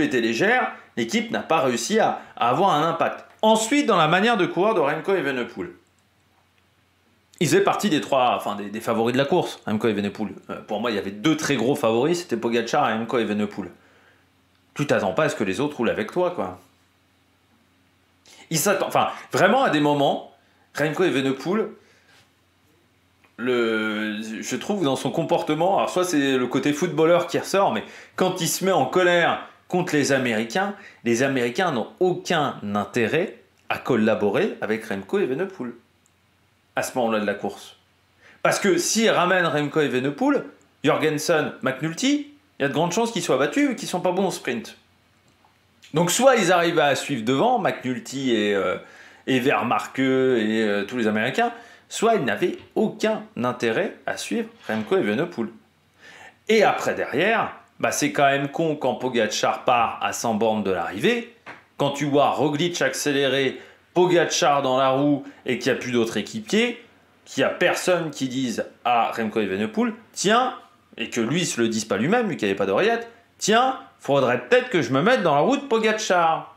n'a pas réussi à avoir un impact. Ensuite, dans la manière de courir de Remco Evenepoel, il faisait partie des favoris de la course, Remco Evenepoel. Pour moi, il y avait deux très gros favoris, c'était Pogačar et Remco Evenepoel. Tu t'attends pas à ce que les autres roulent avec toi, quoi. Vraiment à des moments, Remco Evenepoel, je trouve dans son comportement, alors soit c'est le côté footballeur qui ressort, mais quand il se met en colère contre les Américains n'ont aucun intérêt à collaborer avec Remco Evenepoel à ce moment-là de la course. Parce que s'ils ramènent Remco Evenepoel, Jorgensen, McNulty, il y a de grandes chances qu'ils soient battus et qu'ils ne sont pas bons au sprint. Donc soit ils arrivent à suivre devant, McNulty et Vermarke et tous les Américains, soit ils n'avaient aucun intérêt à suivre Remco Evenepoel. Et après derrière, bah c'est quand même con quand Pogačar part à 100 bornes de l'arrivée, quand tu vois Roglic accélérer, Pogačar dans la roue et qu'il n'y a plus d'autres équipiers, qu'il n'y a personne qui dise à Remco Evenepoel, tiens, et que lui ne se le dise pas lui-même, lui qui n'avait pas d'oreillette, tiens, faudrait peut-être que je me mette dans la roue de Pogačar.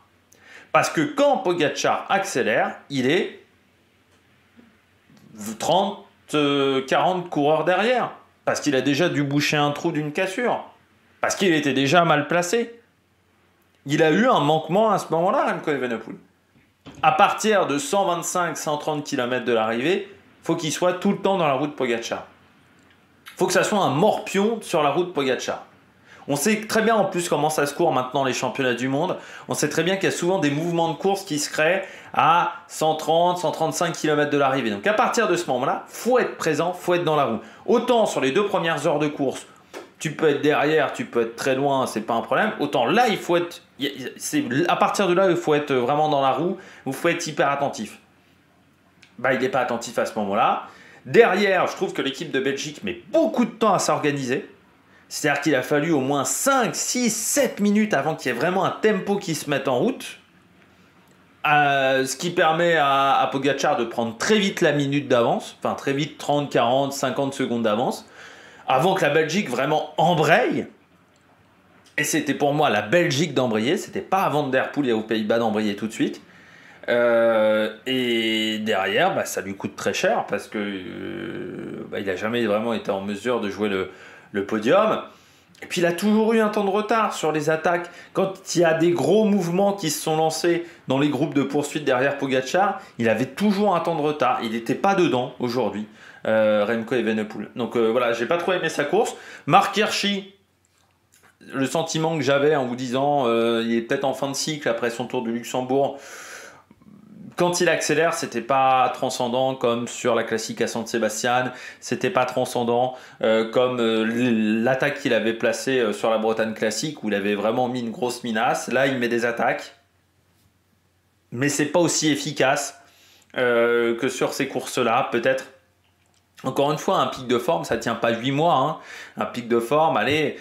Parce que quand Pogačar accélère, il est 30, 40 coureurs derrière. Parce qu'il a déjà dû boucher un trou d'une cassure. Parce qu'il était déjà mal placé. Il a eu un manquement à ce moment-là, Remco Evenepoel. À partir de 125-130 km de l'arrivée, il faut qu'il soit tout le temps dans la roue de Pogačar. Il faut que ça soit un morpion sur la roue de Pogačar. On sait très bien en plus comment ça se court maintenant les championnats du monde. On sait très bien qu'il y a souvent des mouvements de course qui se créent à 130-135 km de l'arrivée. Donc à partir de ce moment-là, il faut être présent, il faut être dans la roue. Autant sur les 2 premières heures de course, tu peux être derrière, tu peux être très loin, c'est pas un problème. Autant là, il faut être... à partir de là, il faut être vraiment dans la roue, il faut être hyper attentif. Bah, il n'est pas attentif à ce moment-là. Derrière, je trouve que l'équipe de Belgique met beaucoup de temps à s'organiser. C'est-à-dire qu'il a fallu au moins 5, 6, 7 minutes avant qu'il y ait vraiment un tempo qui se mette en route. Ce qui permet à Pogačar de prendre très vite la minute d'avance. Enfin, très vite, 30, 40, 50 secondes d'avance. Avant que la Belgique vraiment embraye. Et c'était pour moi la Belgique d'embrayer. C'était pas à Van Der Poel et aux Pays-Bas d'embrayer tout de suite. Et derrière, bah, ça lui coûte très cher parce que il n'a jamais vraiment été en mesure de jouer le podium. Et puis il a toujours eu un temps de retard sur les attaques. Quand il y a des gros mouvements qui se sont lancés dans les groupes de poursuite derrière Pogačar, il avait toujours un temps de retard. Il n'était pas dedans aujourd'hui, Remco Evenepoel. Donc voilà, j'ai pas trop aimé sa course. Marc Hirschi, le sentiment que j'avais en vous disant il est peut-être en fin de cycle après son tour du Luxembourg. Quand il accélère, c'était pas transcendant comme sur la classique à San Sebastian, c'était pas transcendant comme l'attaque qu'il avait placée sur la Bretagne classique où il avait vraiment mis une grosse minace. Là, il met des attaques, mais c'est pas aussi efficace que sur ces courses-là, peut-être Encore une fois, un pic de forme, ça tient pas 8 mois. Hein. Un pic de forme, allez,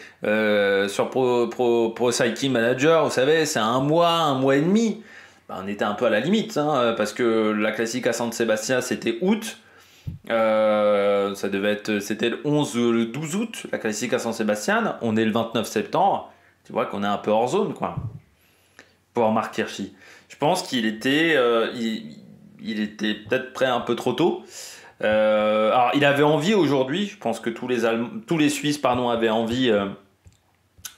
sur Pro Cycling Manager, vous savez, c'est un mois et demi. Ben, on était un peu à la limite, hein, parce que la classique à San Sebastián, c'était août. C'était le 11 ou le 12 août, la classique à San Sebastián. On est le 29 septembre. Tu vois qu'on est un peu hors zone, quoi. Pour Marc Hirschi. Je pense qu'il était, il était peut-être prêt un peu trop tôt. Alors, il avait envie aujourd'hui. Je pense que tous les Suisses, pardon, avaient envie,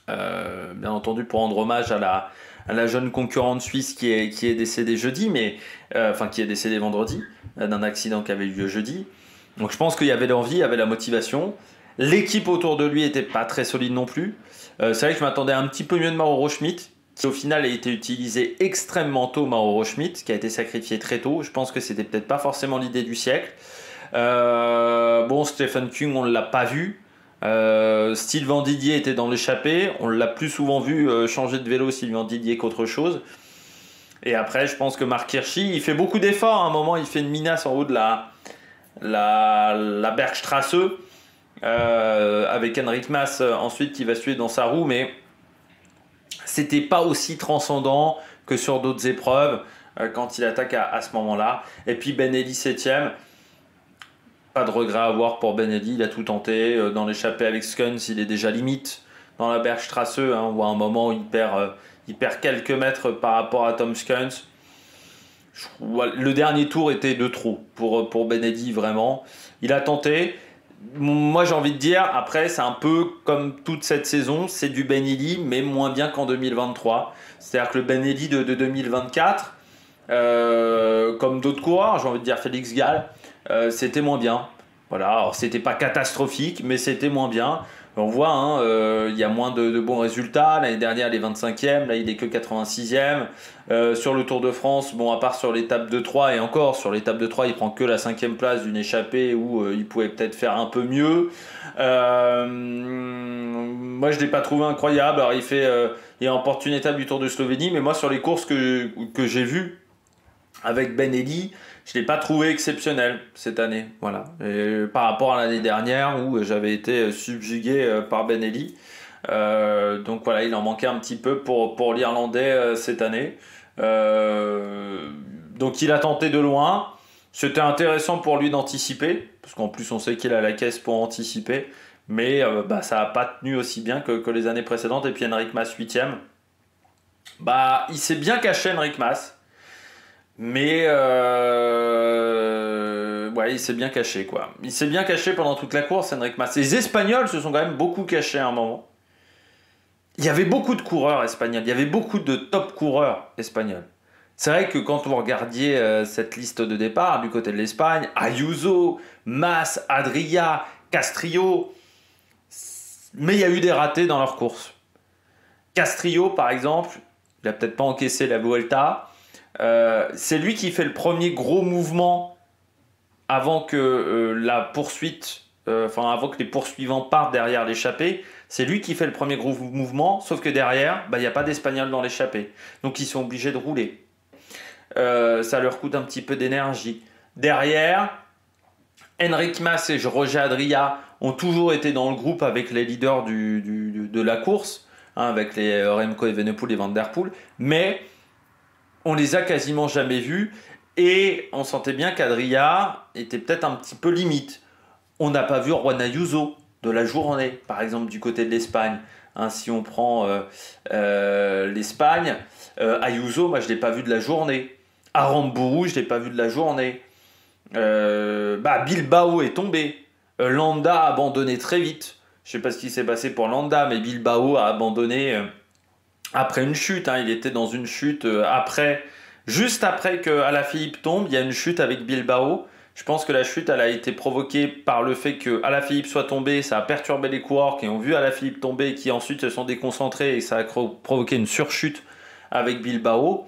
bien entendu, pour rendre hommage à la jeune concurrente suisse qui est décédée jeudi, qui est décédée vendredi, d'un accident qui avait eu lieu jeudi. Donc, je pense qu'il y avait l'envie, il y avait la motivation. L'équipe autour de lui était pas très solide non plus. C'est vrai que je m'attendais un petit peu mieux de Mauro Schmid, qui au final a été utilisé extrêmement tôt, Mauro Schmid, qui a été sacrifié très tôt. Je pense que c'était peut-être pas forcément l'idée du siècle. Bon, Stephen Kung, on ne l'a pas vu. Sylvain Didier était dans l'échappée. On l'a plus souvent vu changer de vélo, Sylvain Didier, qu'autre chose. Et après, je pense que Marc Hirschi, il fait beaucoup d'efforts. À un moment, il fait une minace en haut de la Bergstrasse avec Henrik Mas ensuite qui va suivre dans sa roue. Mais c'était pas aussi transcendant que sur d'autres épreuves quand il attaque à ce moment-là. Et puis Benelli 7ème. Pas de regret à avoir pour Benelli, il a tout tenté. Dans l'échappée avec Skuns, il est déjà limite. Dans la Bergstrasse, on voit un moment où il perd quelques mètres par rapport à Tom Skuns. Le dernier tour était de trop pour Benelli, vraiment. Il a tenté. Moi, j'ai envie de dire, après, c'est un peu comme toute cette saison, c'est du Benelli, mais moins bien qu'en 2023. C'est-à-dire que le Benelli de 2024, comme d'autres coureurs, j'ai envie de dire Félix Gall, c'était moins bien. Voilà, alors c'était pas catastrophique, mais c'était moins bien. On voit, il y a moins de bons résultats. L'année dernière, il est 25e, là il est que 86e. Sur le Tour de France, bon, à part sur l'étape de 3, et encore, sur l'étape de 3, il prend que la 5e place d'une échappée où il pouvait peut-être faire un peu mieux. Moi, je ne l'ai pas trouvé incroyable. Alors, il remporte une étape du Tour de Slovénie, mais moi, sur les courses que j'ai vues avec Benelli, je ne l'ai pas trouvé exceptionnel cette année. Voilà. Et par rapport à l'année dernière où j'avais été subjugué par Benelli. Donc voilà, il en manquait un petit peu pour l'Irlandais cette année. Donc il a tenté de loin. C'était intéressant pour lui d'anticiper, parce qu'en plus on sait qu'il a la caisse pour anticiper. Mais ça n'a pas tenu aussi bien que les années précédentes. Et puis Henrik Mas 8ème. Il s'est bien caché, Henrik Mas. Mais il s'est bien caché, quoi. Il s'est bien caché pendant toute la course, Henrik Mas. Les Espagnols se sont quand même beaucoup cachés à un moment. Il y avait beaucoup de coureurs espagnols, il y avait beaucoup de top coureurs espagnols. C'est vrai que quand vous regardiez cette liste de départ du côté de l'Espagne, Ayuso, Mas, Adria, Castrillo, mais il y a eu des ratés dans leur course. Castrillo, par exemple, il n'a peut-être pas encaissé la Vuelta. C'est lui qui fait le premier gros mouvement avant que la poursuite, avant que les poursuivants partent derrière l'échappée. C'est lui qui fait le premier gros mouvement, sauf que derrière, il n'y a pas d'Espagnol dans l'échappée. Donc ils sont obligés de rouler. Ça leur coûte un petit peu d'énergie. Derrière, Henrik Mas et Roger Adria ont toujours été dans le groupe avec les leaders de la course, avec les Remco Evenepoel et Van Der Poel, mais on les a quasiment jamais vus et on sentait bien qu'Adria était peut-être un petit peu limite. On n'a pas vu Juan Ayuso de la journée, par exemple du côté de l'Espagne. Si on prend l'Espagne, Ayuso, moi je ne l'ai pas vu de la journée. Aramburu, je ne l'ai pas vu de la journée. Bilbao est tombé. Landa a abandonné très vite. Je ne sais pas ce qui s'est passé pour Landa, mais Bilbao a abandonné après une chute. Il était dans une chute juste après que Alaphilippe tombe. Il y a une chute avec Bilbao. Je pense que la chute, elle a été provoquée par le fait que Alaphilippe soit tombé. Ça a perturbé les coureurs qui ont vu Alaphilippe tomber et qui ensuite se sont déconcentrés et ça a provoqué une surchute avec Bilbao.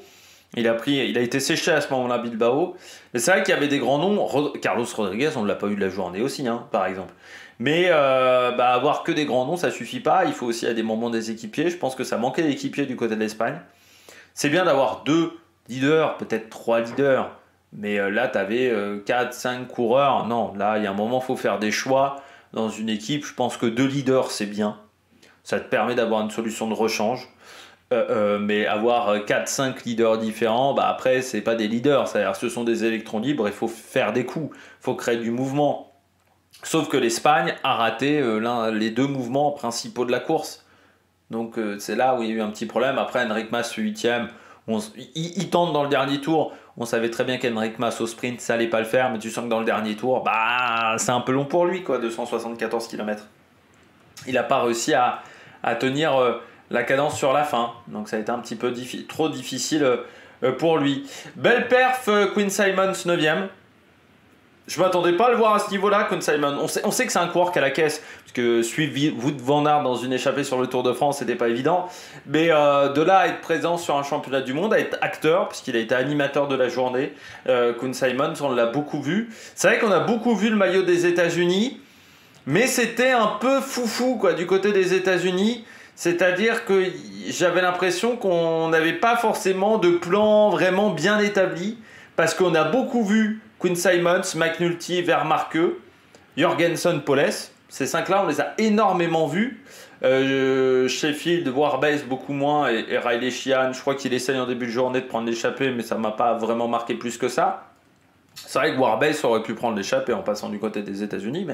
Il a été séché à ce moment-là, Bilbao. Mais c'est vrai qu'il y avait des grands noms. Carlos Rodriguez, on ne l'a pas eu de la journée aussi, par exemple. Mais avoir que des grands noms, ça ne suffit pas. Il faut aussi à des moments des équipiers. Je pense que ça manquait d'équipiers du côté de l'Espagne. C'est bien d'avoir 2 leaders, peut-être 3 leaders, Mais là, tu avais 4-5 coureurs. Non, là, il y a un moment, il faut faire des choix. Dans une équipe, je pense que 2 leaders, c'est bien. Ça te permet d'avoir une solution de rechange. Mais avoir 4-5 leaders différents, bah après, c'est pas des leaders. C'est-à-dire, ce sont des électrons libres, il faut faire des coups. Il faut créer du mouvement. Sauf que l'Espagne a raté les 2 mouvements principaux de la course. Donc c'est là où il y a eu un petit problème. Après, Enric Mas, 8e, il tente dans le dernier tour. On savait très bien qu'Enric Mas au sprint, ça allait pas le faire. Mais tu sens que dans le dernier tour, bah, c'est un peu long pour lui, quoi, 274 km. Il n'a pas réussi à tenir la cadence sur la fin. Donc ça a été un petit peu trop difficile pour lui. Belle perf, Quinn Simmons 9e. Je m'attendais pas à le voir à ce niveau-là, Quinn Simmons. On sait que c'est un coureur qui a la caisse, parce que suivre Wout van Aert dans une échappée sur le Tour de France, c'était pas évident. Mais de là à être présent sur un championnat du monde, à être acteur, puisqu'il a été animateur de la journée, Quinn Simmons, on l'a beaucoup vu. C'est vrai qu'on a beaucoup vu le maillot des États-Unis, mais c'était un peu foufou quoi, du côté des États-Unis. C'est-à-dire que j'avais l'impression qu'on n'avait pas forcément de plan vraiment bien établi, parce qu'on a beaucoup vu Quinn Simmons, McNulty, Vermarke, Jorgensen, Poles. Ces 5-là, on les a énormément vus. Sheffield, Warbase beaucoup moins, et Riley Sheehan, je crois qu'il essaye en début de journée de prendre l'échappée, mais ça ne m'a pas vraiment marqué plus que ça. C'est vrai que Warbase aurait pu prendre l'échappée en passant du côté des États-Unis,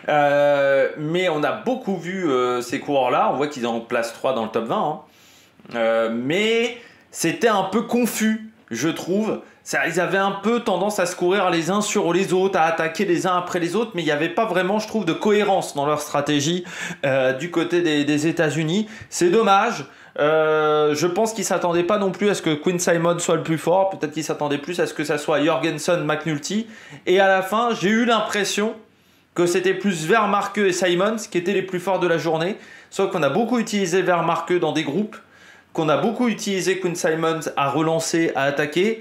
mais on a beaucoup vu ces coureurs-là. On voit qu'ils en placent 3 dans le top 20. Mais c'était un peu confus, je trouve. Ils avaient un peu tendance à se courir les uns sur les autres, à attaquer les uns après les autres, mais il n'y avait pas vraiment, je trouve, de cohérence dans leur stratégie du côté des États-Unis. C'est dommage. Je pense qu'ils ne s'attendaient pas non plus à ce que Quinn Simmons soit le plus fort. Peut-être qu'ils s'attendaient plus à ce que ça soit Jorgensen, McNulty. Et à la fin, j'ai eu l'impression que c'était plus Vermarke et Simmons qui étaient les plus forts de la journée. Sauf qu'on a beaucoup utilisé Vermarke dans des groupes, qu'on a beaucoup utilisé Quinn Simmons à relancer, à attaquer,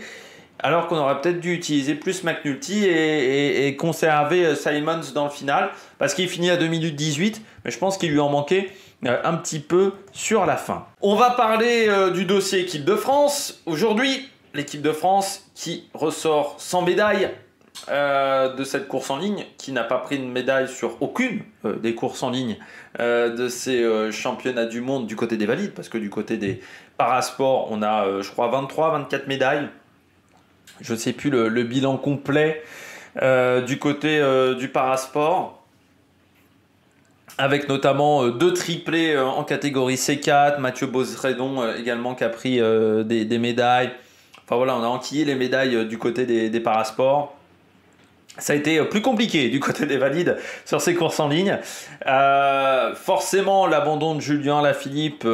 alors qu'on aurait peut-être dû utiliser plus McNulty et conserver Simmons dans le final, parce qu'il finit à 2 minutes 18, mais je pense qu'il lui en manquait un petit peu sur la fin. On va parler du dossier équipe de France. Aujourd'hui, l'équipe de France qui ressort sans médaille de cette course en ligne, qui n'a pas pris de médaille sur aucune des courses en ligne de ces championnats du monde du côté des valides, parce que du côté des parasports, on a, je crois, 23-24 médailles. Je ne sais plus le bilan complet du côté du parasport, avec notamment 2 triplés en catégorie C4, Mathieu Bosredon également qui a pris des médailles. Enfin voilà, on a enquillé les médailles du côté des parasports. Ça a été plus compliqué du côté des valides sur ces courses en ligne. Forcément, l'abandon de Julien Lafilippe,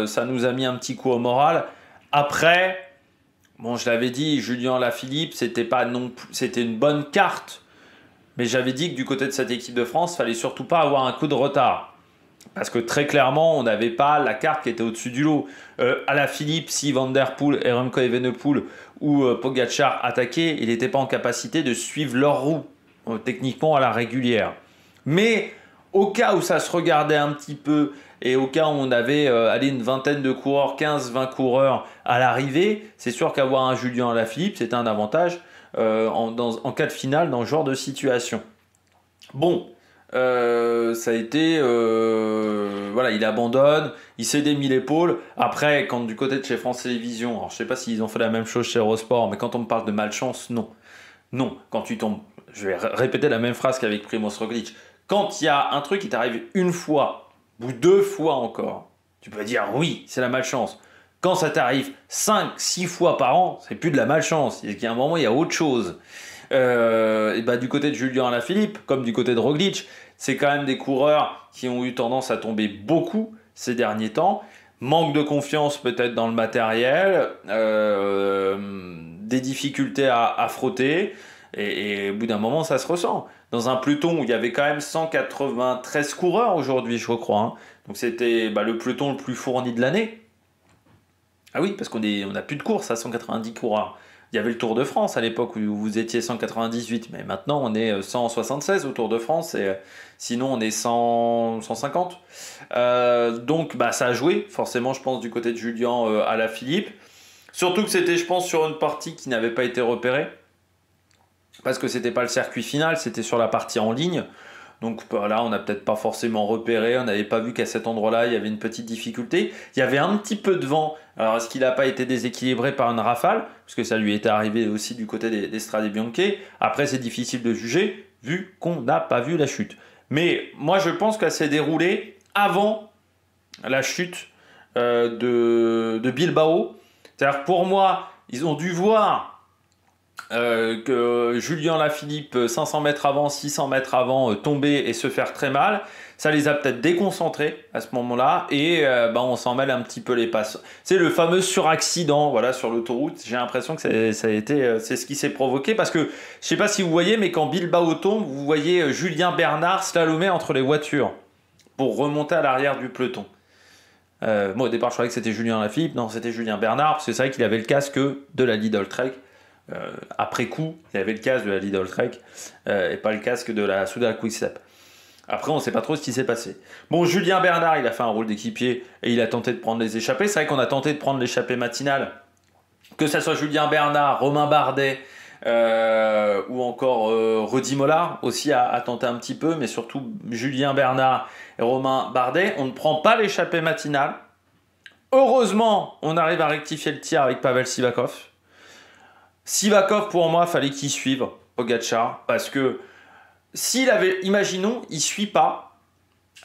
ça nous a mis un petit coup au moral. Après, bon, je l'avais dit, Julien Lafilippe, c'était une bonne carte. Mais j'avais dit que du côté de cette équipe de France, il fallait surtout pas avoir un coup de retard. Parce que très clairement, on n'avait pas la carte qui était au-dessus du lot. Alaphilippe, si Van Der Poel, Remco Evenepoel ou Pogacar attaquaient, il n'était pas en capacité de suivre leur roue, techniquement à la régulière. Mais au cas où ça se regardait un petit peu, et au cas où on avait une vingtaine de coureurs, 15-20 coureurs à l'arrivée, c'est sûr qu'avoir un Julien Alaphilippe, c'était un avantage en cas de finale dans ce genre de situation. Bon, ça a été voilà, il abandonne, il s'est démis l'épaule. Après, quand du côté de chez France Télévisions, alors je sais pas s'ils ont fait la même chose chez Eurosport, mais quand on me parle de malchance, non, quand tu tombes, je vais répéter la même phrase qu'avec Primoz Roglic, quand il y a un truc qui t'arrive une fois ou 2 fois encore, tu peux dire oui, c'est la malchance. Quand ça t'arrive 5-6 fois par an, c'est plus de la malchance, il y a un moment, il y a autre chose. Et bah, du côté de Julien Alaphilippe, comme du côté de Roglic, c'est quand même des coureurs qui ont eu tendance à tomber beaucoup ces derniers temps. Manque de confiance peut-être dans le matériel, des difficultés à frotter, et au bout d'un moment ça se ressent. Dans un peloton où il y avait quand même 193 coureurs aujourd'hui, je crois, hein. Donc c'était le peloton le plus fourni de l'année. Ah oui, parce qu'on n'a plus de course à 190 coureurs. Il y avait le Tour de France à l'époque où vous étiez 198, mais maintenant on est 176 au Tour de France, et sinon on est 150. Donc ça a joué, forcément, je pense, du côté de Julien Alaphilippe. Surtout que c'était, je pense, sur une partie qui n'avait pas été repérée. parce que c'était pas le circuit final, c'était sur la partie en ligne. Donc là, on n'a peut-être pas forcément repéré, on n'avait pas vu qu'à cet endroit-là, il y avait une petite difficulté. Il y avait un petit peu de vent. Alors, est-ce qu'il n'a pas été déséquilibré par une rafale? Parce que ça lui était arrivé aussi du côté des Strade Bianche. Après, c'est difficile de juger, vu qu'on n'a pas vu la chute. Mais moi, je pense qu'elle s'est déroulée avant la chute de Bilbao. C'est-à-dire, pour moi, ils ont dû voir que Julien Lafilippe 500 mètres avant, 600 mètres avant tomber et se faire très mal. Ça les a peut-être déconcentrés à ce moment-là et on s'en mêle un petit peu les passes. C'est le fameux suraccident voilà, sur l'autoroute. J'ai l'impression que ça a été, c'est ce qui s'est provoqué parce que je ne sais pas si vous voyez, mais quand Bilbao tombe, vous voyez Julien Bernard slalomer entre les voitures pour remonter à l'arrière du peloton. Moi au départ je croyais que c'était Julien Lafilippe, non c'était Julien Bernard parce que c'est vrai qu'il avait le casque de la Lidl Trek. Après coup, il avait le casque de la Lidl Trek et pas le casque de la Soudal Quick-Step. Après, on ne sait pas trop ce qui s'est passé. Bon, Julien Bernard, il a fait un rôle d'équipier et il a tenté de prendre les échappées. C'est vrai qu'on a tenté de prendre l'échappée matinale, que ce soit Julien Bernard, Romain Bardet ou encore Rudy Mollard aussi a tenté un petit peu, mais surtout Julien Bernard et Romain Bardet. On ne prend pas l'échappée matinale. Heureusement, on arrive à rectifier le tir avec Pavel Sivakov. Sivakov, pour moi, fallait qu'il suive Pogačar parce que s'il avait, imaginons, il suit pas,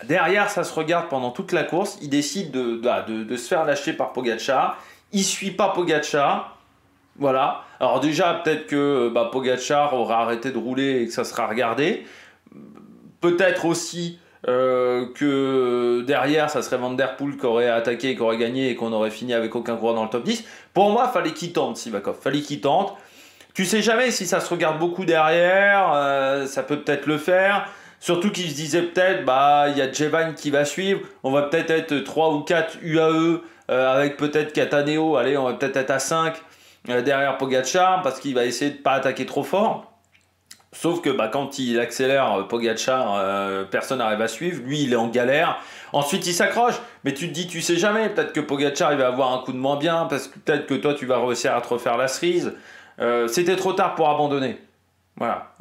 derrière ça se regarde pendant toute la course, il décide de se faire lâcher par Pogačar, il suit pas Pogačar, voilà. Alors déjà, peut-être que Pogačar aura arrêté de rouler et que ça sera regardé. Peut-être aussi que derrière, ça serait Van Der Poel qui aurait attaqué et qui aurait gagné et qu'on aurait fini avec aucun coureur dans le top 10. Pour moi, fallait qu'il tente, Sivakov. Fallait qu'il tente. Tu sais jamais si ça se regarde beaucoup derrière, ça peut peut-être le faire. Surtout qu'il se disait peut-être, il y a Jevan qui va suivre. On va peut-être être 3 ou 4 UAE avec peut-être Cataneo. Allez, on va peut-être être à 5 derrière Pogačar parce qu'il va essayer de ne pas attaquer trop fort. Sauf que quand il accélère Pogačar, personne n'arrive à suivre. Lui, il est en galère. Ensuite, il s'accroche. Mais tu te dis, tu sais jamais. Peut-être que Pogačar, il va avoir un coup de moins bien. Parce que peut-être que toi, tu vas réussir à te refaire la cerise. C'était trop tard pour abandonner. Voilà.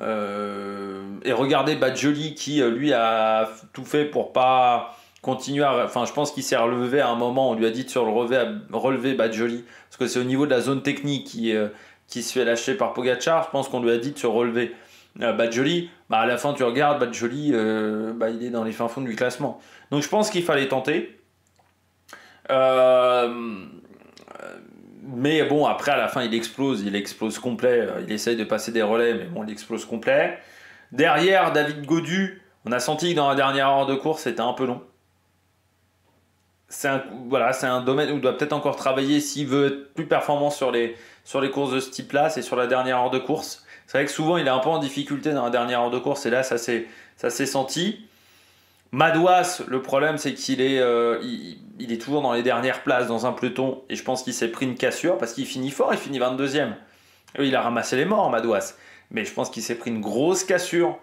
Et regardez Badjoli qui, lui, a tout fait pour pas continuer à... Enfin, je pense qu'il s'est relevé à un moment. On lui a dit de se relever Badjoli. Parce que c'est au niveau de la zone technique qui se fait lâcher par Pogačar. Je pense qu'on lui a dit de se relever. Badjoli, à la fin tu regardes Badjoli, il est dans les fins fonds du classement. Donc je pense qu'il fallait tenter. Mais bon, après à la fin il explose complet. Il essaye de passer des relais, mais bon, il explose complet. Derrière David Gaudu, on a senti que dans la dernière heure de course c'était un peu long. C'est un domaine où il doit peut-être encore travailler s'il veut être plus performant sur les courses de ce type-là, c'est sur la dernière heure de course. C'est vrai que souvent il est un peu en difficulté dans la dernière heure de course et là ça s'est senti. Madouas, le problème c'est qu'il est, il est toujours dans les dernières places dans un peloton et je pense qu'il s'est pris une cassure parce qu'il finit fort, il finit 22e. Il a ramassé les morts Madouas, mais je pense qu'il s'est pris une grosse cassure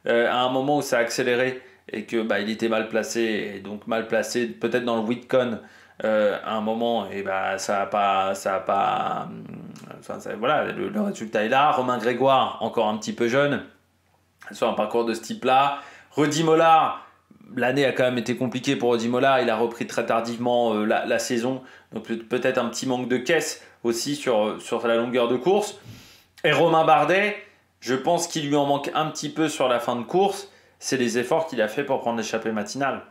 à un moment où ça a accéléré et que il était mal placé et donc mal placé peut-être dans le Whitcon à un moment et ça a pas voilà, le résultat est là. Romain Grégoire encore un petit peu jeune sur un parcours de ce type là. Rudy Mollard, l'année a quand même été compliquée pour Rudy Mollard, il a repris très tardivement la saison, donc peut-être un petit manque de caisse aussi sur la longueur de course. Et Romain Bardet, je pense qu'il lui en manque un petit peu sur la fin de course, c'est les efforts qu'il a fait pour prendre l'échappée matinale.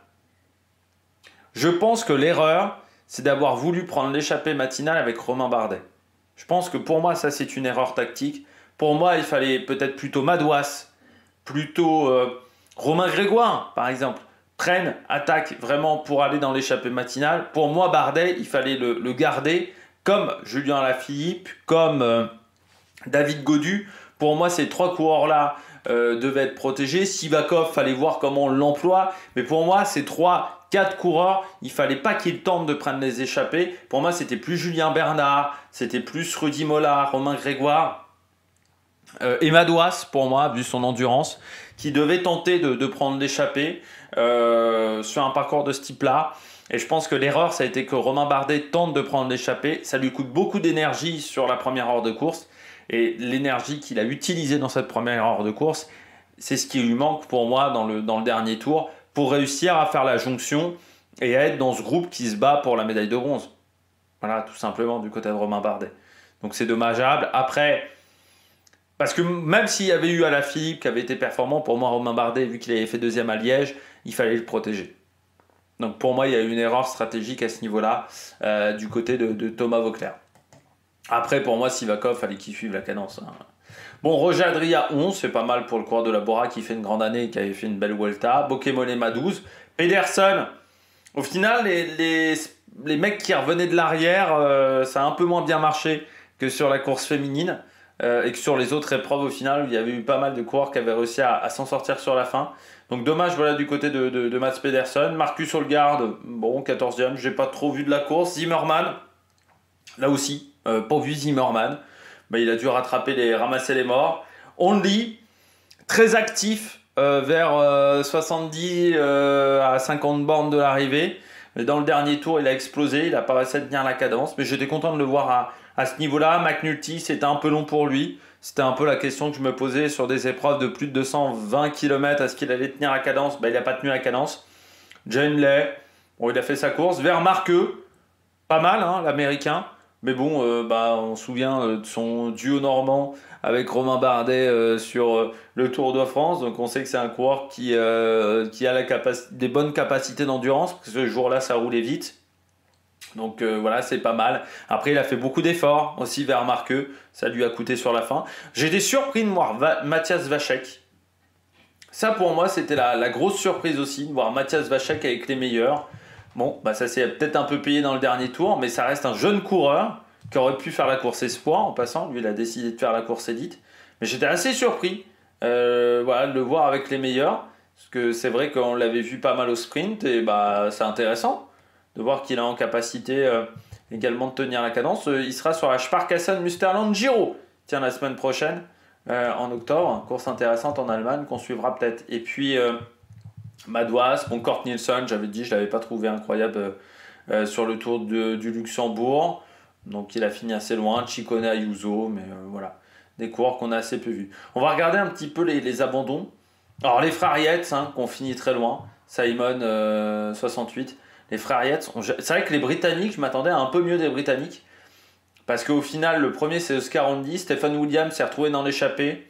Je pense que l'erreur, c'est d'avoir voulu prendre l'échappée matinale avec Romain Bardet. Je pense que pour moi, ça c'est une erreur tactique. Pour moi, il fallait peut-être plutôt Madouas, plutôt Romain Grégoire, par exemple, prenne, attaque vraiment pour aller dans l'échappée matinale. Pour moi, Bardet, il fallait le garder comme Julien Lafilippe, comme David Gaudu. Pour moi, ces trois coureurs-là devaient être protégés. Sivakov, fallait voir comment on l'emploie. Mais pour moi, ces 3-4 coureurs, il fallait pas qu'ils tentent de prendre les échappées. Pour moi, c'était plus Julien Bernard, c'était plus Rudy Mollard, Romain Grégoire et Madouas, pour moi, vu son endurance, qui devait tenter de prendre l'échappée sur un parcours de ce type-là. Et je pense que l'erreur, ça a été que Romain Bardet tente de prendre l'échappée. Ça lui coûte beaucoup d'énergie sur la première heure de course. Et l'énergie qu'il a utilisée dans cette première heure de course, c'est ce qui lui manque pour moi dans le dernier tour pour réussir à faire la jonction et à être dans ce groupe qui se bat pour la médaille de bronze. Voilà, tout simplement du côté de Romain Bardet. Donc c'est dommageable. Après, parce que même s'il y avait eu Alaphilippe qui avait été performant, pour moi Romain Bardet, vu qu'il avait fait deuxième à Liège, il fallait le protéger. Donc pour moi, il y a eu une erreur stratégique à ce niveau-là du côté de Thomas Vauclair. Après, pour moi, Sivakov, fallait qu'il suive la cadence. Hein. Bon, Roger Adria 11, c'est pas mal pour le coureur de la Bora qui fait une grande année et qui avait fait une belle Vuelta. Bokemolema 12. Pedersen, au final, les mecs qui revenaient de l'arrière, ça a un peu moins bien marché que sur la course féminine et que sur les autres épreuves au final, il y avait eu pas mal de coureurs qui avaient réussi à s'en sortir sur la fin. Donc dommage voilà, du côté de Mats Pedersen. Marcus Holgard, bon, 14e, j'ai pas trop vu de la course. Zimmerman, là aussi, pas vu Zimmerman. Il a dû ramasser les morts. Only, très actif vers 70 à 50 bornes de l'arrivée. Mais dans le dernier tour, il a explosé, il a pas réussi à tenir la cadence. Mais j'étais content de le voir à ce niveau-là. McNulty, c'était un peu long pour lui. C'était un peu la question que je me posais sur des épreuves de plus de 220 km. Est-ce qu'il allait tenir la cadence? Il n'a pas tenu la cadence. Jane Lay, bon, il a fait sa course. Vers Marqueux, pas mal, hein, l'américain. Mais bon, on se souvient de son duo normand avec Romain Bardet sur le Tour de France. Donc on sait que c'est un coureur qui a des bonnes capacités d'endurance, parce que ce jour-là, ça roulait vite. Donc voilà, c'est pas mal. Après, il a fait beaucoup d'efforts aussi vers Marqueux. Ça lui a coûté sur la fin. J'ai été surpris de voir Mathias Vachek. Ça, pour moi, c'était la grosse surprise aussi, de voir Mathias Vachek avec les meilleurs. Bon, ça s'est peut-être un peu payé dans le dernier tour, mais ça reste un jeune coureur qui aurait pu faire la course espoir en passant. Lui, il a décidé de faire la course élite. Mais j'étais assez surpris de le voir avec les meilleurs. Parce que c'est vrai qu'on l'avait vu pas mal au sprint et c'est intéressant de voir qu'il a en capacité également de tenir la cadence. Il sera sur la Sparkassen Müsterland Giro, tiens, la semaine prochaine, en octobre. Course intéressante en Allemagne qu'on suivra peut-être. Et puis Madouas, Kort Nielsen, j'avais dit, je ne l'avais pas trouvé incroyable sur le Tour du Luxembourg. Donc il a fini assez loin. Ciccone Ayuso, mais voilà, des coureurs qu'on a assez peu vus. On va regarder un petit peu les abandons. Alors les frères Yates, qui ont fini très loin. Simon 68. Les frères Yates, c'est vrai que les Britanniques, je m'attendais à un peu mieux des Britanniques. Parce qu'au final, le premier c'est Oscar Andy. Stephen Williams s'est retrouvé dans l'échappée.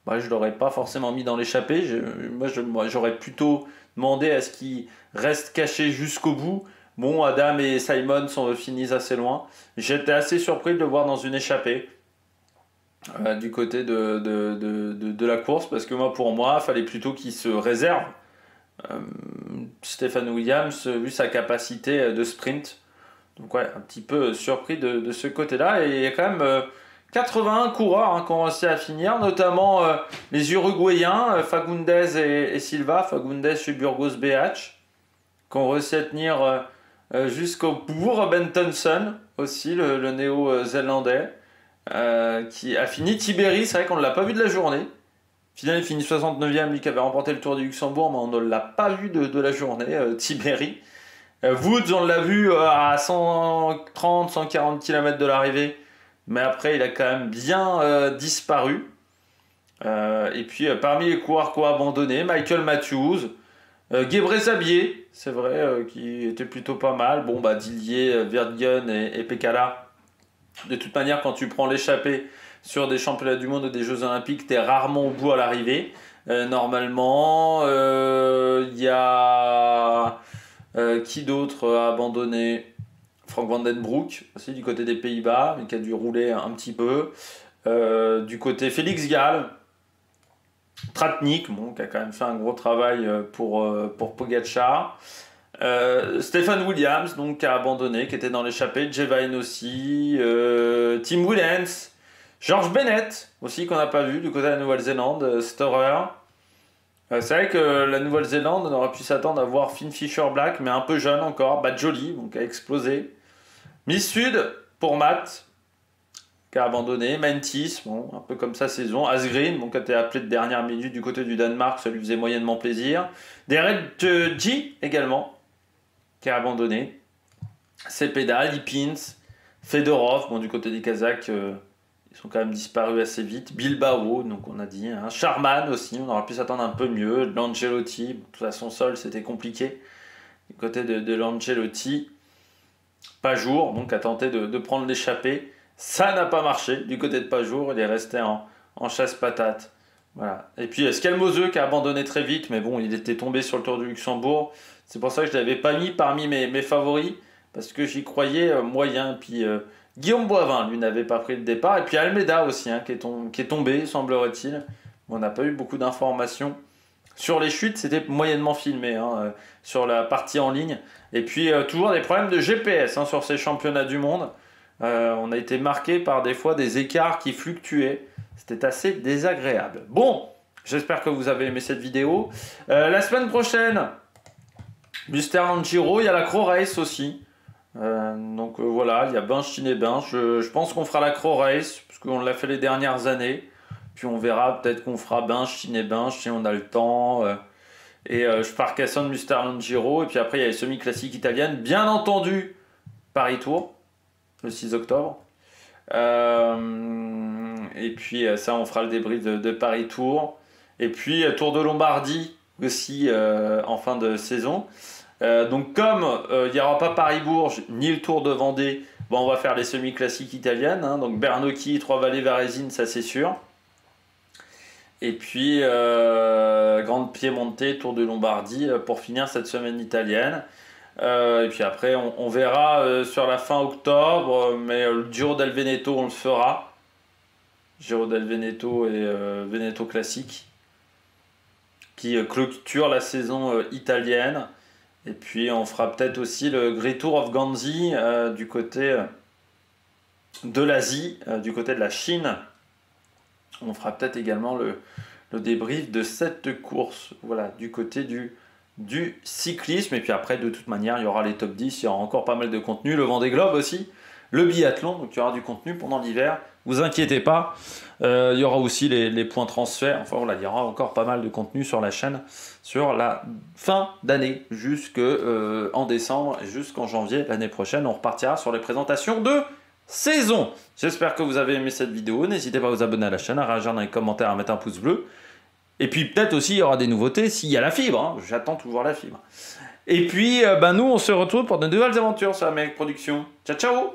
Je ne l'aurais pas forcément mis dans l'échappée. Moi, j'aurais plutôt demandé à ce qu'il reste caché jusqu'au bout. Bon, Adam et Simon finissent assez loin. J'étais assez surpris de le voir dans une échappée du côté de la course. Parce que pour moi, il fallait plutôt qu'il se réserve. Stephen Williams, vu sa capacité de sprint. Donc ouais, un petit peu surpris de ce côté-là. Et il y a quand même 81 coureurs qui ont réussi à finir, notamment les Uruguayens, Fagundes et Silva, Fagundes chez Burgos BH, qui ont réussi à tenir jusqu'au bout. Robin Thompson aussi, le néo-zélandais, qui a fini. Tiberi, c'est vrai qu'on ne l'a pas vu de la journée. Finalement, il finit 69e, lui qui avait remporté le Tour du Luxembourg, mais on ne l'a pas vu de la journée, Tiberi. Woods, on l'a vu à 130-140 km de l'arrivée, mais après il a quand même bien disparu. Et puis parmi les coureurs qui ont abandonné, Michael Matthews, Gebre Zabier, c'est vrai, qui était plutôt pas mal. Bon, Dillier, Verdigan et Pekala. De toute manière, quand tu prends l'échappée sur des championnats du monde ou des Jeux Olympiques, tu es rarement au bout à l'arrivée. Normalement, il y a... qui d'autre a abandonné? Frank Van Den Broek, aussi du côté des Pays-Bas, mais qui a dû rouler un petit peu. Du côté Félix Gall, Tratnik, qui a quand même fait un gros travail pour Pogacar. Stephen Williams, qui a abandonné, qui était dans l'échappée. Jevain aussi. Tim Willems. George Bennett, aussi, qu'on n'a pas vu, du côté de la Nouvelle-Zélande. Storer. C'est vrai que la Nouvelle-Zélande, on aurait pu s'attendre à voir Finn Fisher-Black, mais un peu jeune encore. Badjoli, qui a explosé. Miss Sud pour Matt, qui a abandonné. Mentis, un peu comme sa saison. Asgreen, qui a été appelé de dernière minute du côté du Danemark, ça lui faisait moyennement plaisir. Derek G également, qui a abandonné. Cepeda, Lipins, Fedorov, du côté des Kazakhs, Ils sont quand même disparus assez vite. Bilbao, donc on a dit. Hein. Charman aussi, on aurait pu s'attendre un peu mieux. L'Ancelotti, de toute façon, seul, c'était compliqué. Du côté de l'Ancelotti, Pajour, donc a tenté de prendre l'échappée. Ça n'a pas marché. Du côté de Pajour, il est resté en chasse-patate. Voilà. Et puis Skelmoseux qui a abandonné très vite, mais bon, il était tombé sur le Tour du Luxembourg. C'est pour ça que je ne l'avais pas mis parmi mes favoris, parce que j'y croyais moyen. Puis Guillaume Boivin, lui, n'avait pas pris le départ. Et puis Almeida aussi, hein, qui est tombé, semblerait-il. On n'a pas eu beaucoup d'informations. Sur les chutes, c'était moyennement filmé, hein, sur la partie en ligne. Et puis toujours des problèmes de GPS hein, sur ces championnats du monde. On a été marqué par des fois des écarts qui fluctuaient. C'était assez désagréable. Bon, j'espère que vous avez aimé cette vidéo. La semaine prochaine, Musterland Giro, il y a la Crow Race aussi. Donc voilà, il y a Binche, Chin et Binche. Je pense qu'on fera la Crow Race, parce qu'on l'a fait les dernières années. Puis on verra, peut-être qu'on fera Binche, Chin et Binche, si on a le temps. Et je pars Carcassonne, Musterland Giro. Et puis après, il y a les semi-classiques italiennes. Bien entendu, Paris Tour, le 6 octobre. Et puis ça, on fera le débrief de Paris Tour. Et puis Tour de Lombardie aussi en fin de saison. Donc comme il n'y aura pas Paris-Bourges ni le Tour de Vendée, bon, on va faire les semi-classiques italiennes. Hein, donc Bernocchi, Trois-Vallées, Varesine, ça c'est sûr. Et puis Grande Piemonte, Tour de Lombardie pour finir cette semaine italienne. Et puis après, on verra sur la fin octobre, mais le Giro del Veneto, on le fera. Giro del Veneto et Veneto Classique, qui clôture la saison italienne. Et puis on fera peut-être aussi le Great Tour of Ganzi du côté de l'Asie, du côté de la Chine. On fera peut-être également le débrief de cette course, voilà, du côté du cyclisme. Et puis après, de toute manière, il y aura les top 10, il y aura encore pas mal de contenu, le Vendée Globe aussi, le biathlon, donc il y aura du contenu pendant l'hiver. Vous inquiétez pas, il y aura aussi les points transferts. Enfin voilà, il y aura encore pas mal de contenu sur la chaîne sur la fin d'année, jusqu'en décembre et jusqu'en janvier l'année prochaine. On repartira sur les présentations de saison. J'espère que vous avez aimé cette vidéo. N'hésitez pas à vous abonner à la chaîne, à réagir dans les commentaires, à mettre un pouce bleu. Et puis peut-être aussi il y aura des nouveautés s'il y a la fibre. Hein. J'attends toujours la fibre. Et puis nous on se retrouve pour de nouvelles aventures sur la Mec Production. Ciao ciao.